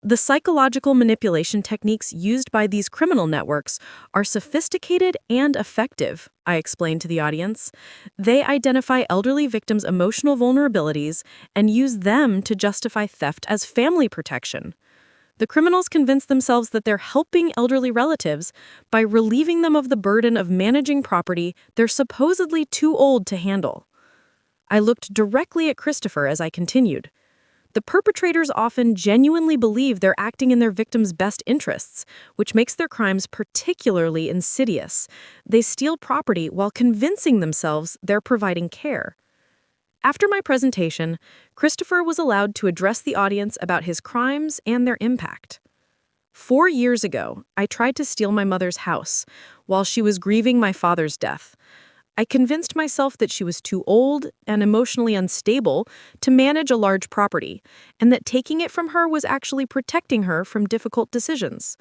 The psychological manipulation techniques used by these criminal networks are sophisticated and effective, I explained to the audience. They identify elderly victims' emotional vulnerabilities and use them to justify theft as family protection. The criminals convince themselves that they're helping elderly relatives by relieving them of the burden of managing property they're supposedly too old to handle. I looked directly at Christopher as I continued. The perpetrators often genuinely believe they're acting in their victims' best interests, which makes their crimes particularly insidious. They steal property while convincing themselves they're providing care. After my presentation, Christopher was allowed to address the audience about his crimes and their impact. 4 years ago, I tried to steal my mother's house while she was grieving my father's death. I convinced myself that she was too old and emotionally unstable to manage a large property, and that taking it from her was actually protecting her from difficult decisions.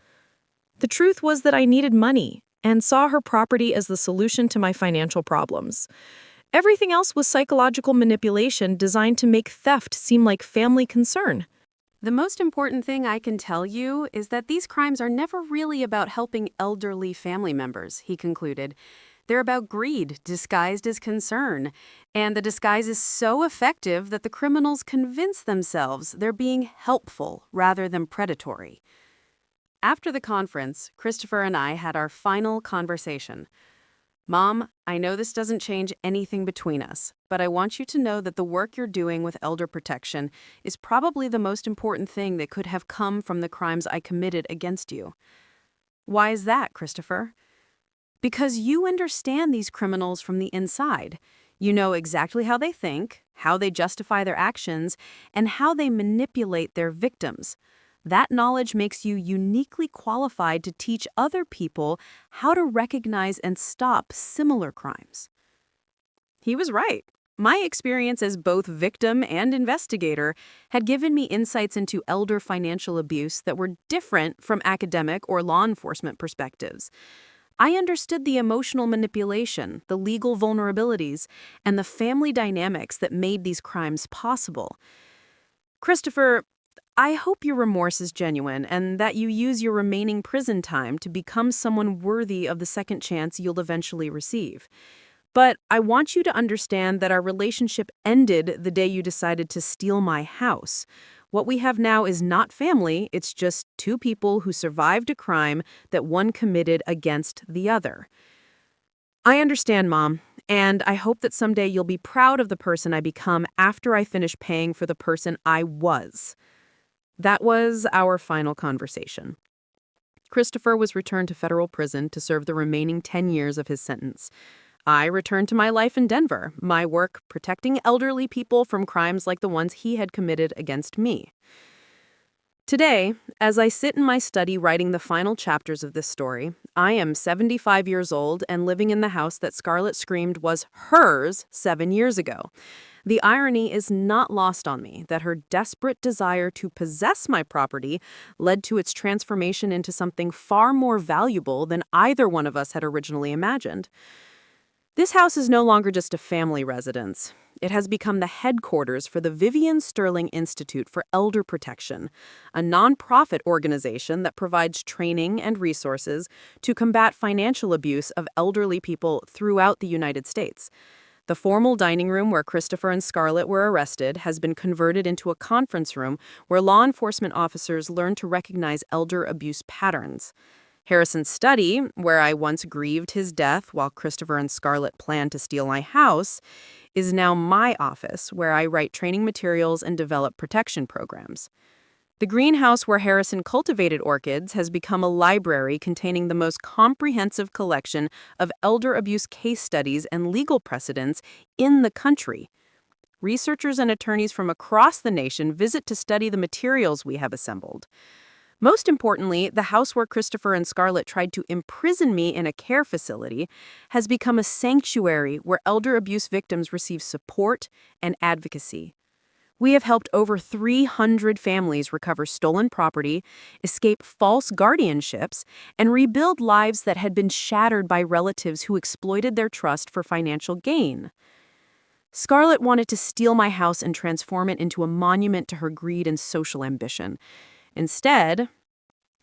The truth was that I needed money and saw her property as the solution to my financial problems. Everything else was psychological manipulation designed to make theft seem like family concern. The most important thing I can tell you is that these crimes are never really about helping elderly family members, he concluded. They're about greed disguised as concern, and the disguise is so effective that the criminals convince themselves they're being helpful rather than predatory. After the conference, Christopher and I had our final conversation. Mom, I know this doesn't change anything between us, but I want you to know that the work you're doing with elder protection is probably the most important thing that could have come from the crimes I committed against you. Why is that, Christopher? Because you understand these criminals from the inside. You know exactly how they think, how they justify their actions, and how they manipulate their victims. That knowledge makes you uniquely qualified to teach other people how to recognize and stop similar crimes. He was right. My experience as both victim and investigator had given me insights into elder financial abuse that were different from academic or law enforcement perspectives. I understood the emotional manipulation, the legal vulnerabilities, and the family dynamics that made these crimes possible. Christopher, I hope your remorse is genuine and that you use your remaining prison time to become someone worthy of the second chance you'll eventually receive. But I want you to understand that our relationship ended the day you decided to steal my house. What we have now is not family, it's just two people who survived a crime that one committed against the other. I understand, Mom, and I hope that someday you'll be proud of the person I become after I finish paying for the person I was. That was our final conversation. Christopher was returned to federal prison to serve the remaining 10 years of his sentence. I returned to my life in Denver, my work protecting elderly people from crimes like the ones he had committed against me. Today, as I sit in my study writing the final chapters of this story, I am 75 years old and living in the house that Scarlett screamed was hers 7 years ago. The irony is not lost on me that her desperate desire to possess my property led to its transformation into something far more valuable than either one of us had originally imagined. This house is no longer just a family residence. It has become the headquarters for the Vivienne Sterling Institute for Elder Protection, a nonprofit organization that provides training and resources to combat financial abuse of elderly people throughout the United States. The formal dining room where Christopher and Scarlett were arrested has been converted into a conference room where law enforcement officers learn to recognize elder abuse patterns. Harrison's study, where I once grieved his death while Christopher and Scarlett planned to steal my house, is now my office where I write training materials and develop protection programs. The greenhouse where Harrison cultivated orchids has become a library containing the most comprehensive collection of elder abuse case studies and legal precedents in the country. Researchers and attorneys from across the nation visit to study the materials we have assembled. Most importantly, the house where Christopher and Scarlett tried to imprison me in a care facility has become a sanctuary where elder abuse victims receive support and advocacy. We have helped over 300 families recover stolen property, escape false guardianships, and rebuild lives that had been shattered by relatives who exploited their trust for financial gain. Scarlett wanted to steal my house and transform it into a monument to her greed and social ambition. Instead,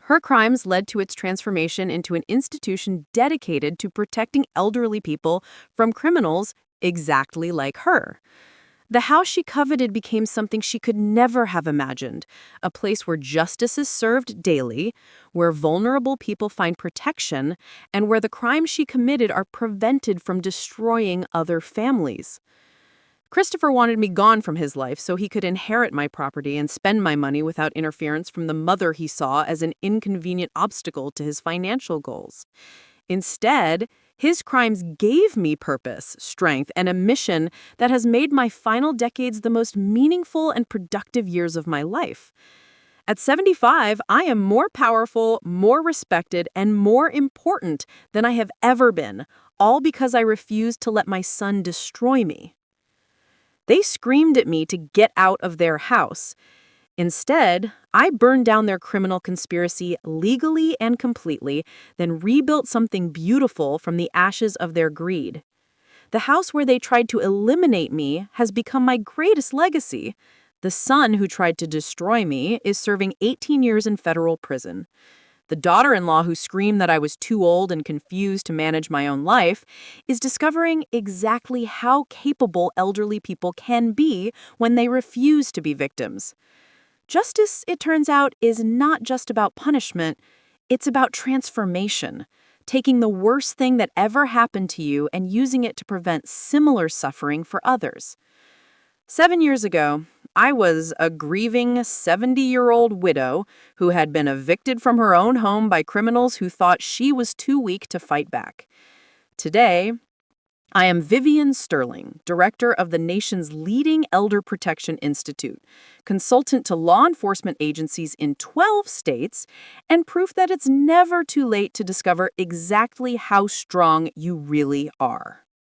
her crimes led to its transformation into an institution dedicated to protecting elderly people from criminals exactly like her. The house she coveted became something she could never have imagined, a place where justice is served daily, where vulnerable people find protection, and where the crimes she committed are prevented from destroying other families. Christopher wanted me gone from his life so he could inherit my property and spend my money without interference from the mother he saw as an inconvenient obstacle to his financial goals. Instead, his crimes gave me purpose, strength, and a mission that has made my final decades the most meaningful and productive years of my life. At 75, I am more powerful, more respected, and more important than I have ever been, all because I refused to let my son destroy me. They screamed at me to get out of their house. Instead, I burned down their criminal conspiracy legally and completely, then rebuilt something beautiful from the ashes of their greed. The house where they tried to eliminate me has become my greatest legacy, The son who tried to destroy me is serving 18 years in federal prison. The daughter-in-law who screamed that I was too old and confused to manage my own life is discovering exactly how capable elderly people can be when they refuse to be victims. Justice, it turns out, is not just about punishment, it's about transformation, taking the worst thing that ever happened to you and using it to prevent similar suffering for others. 7 years ago, I was a grieving 70-year-old widow who had been evicted from her own home by criminals who thought she was too weak to fight back. Today, I am Vivienne Sterling, director of the nation's leading Elder Protection Institute, consultant to law enforcement agencies in 12 states, and proof that it's never too late to discover exactly how strong you really are.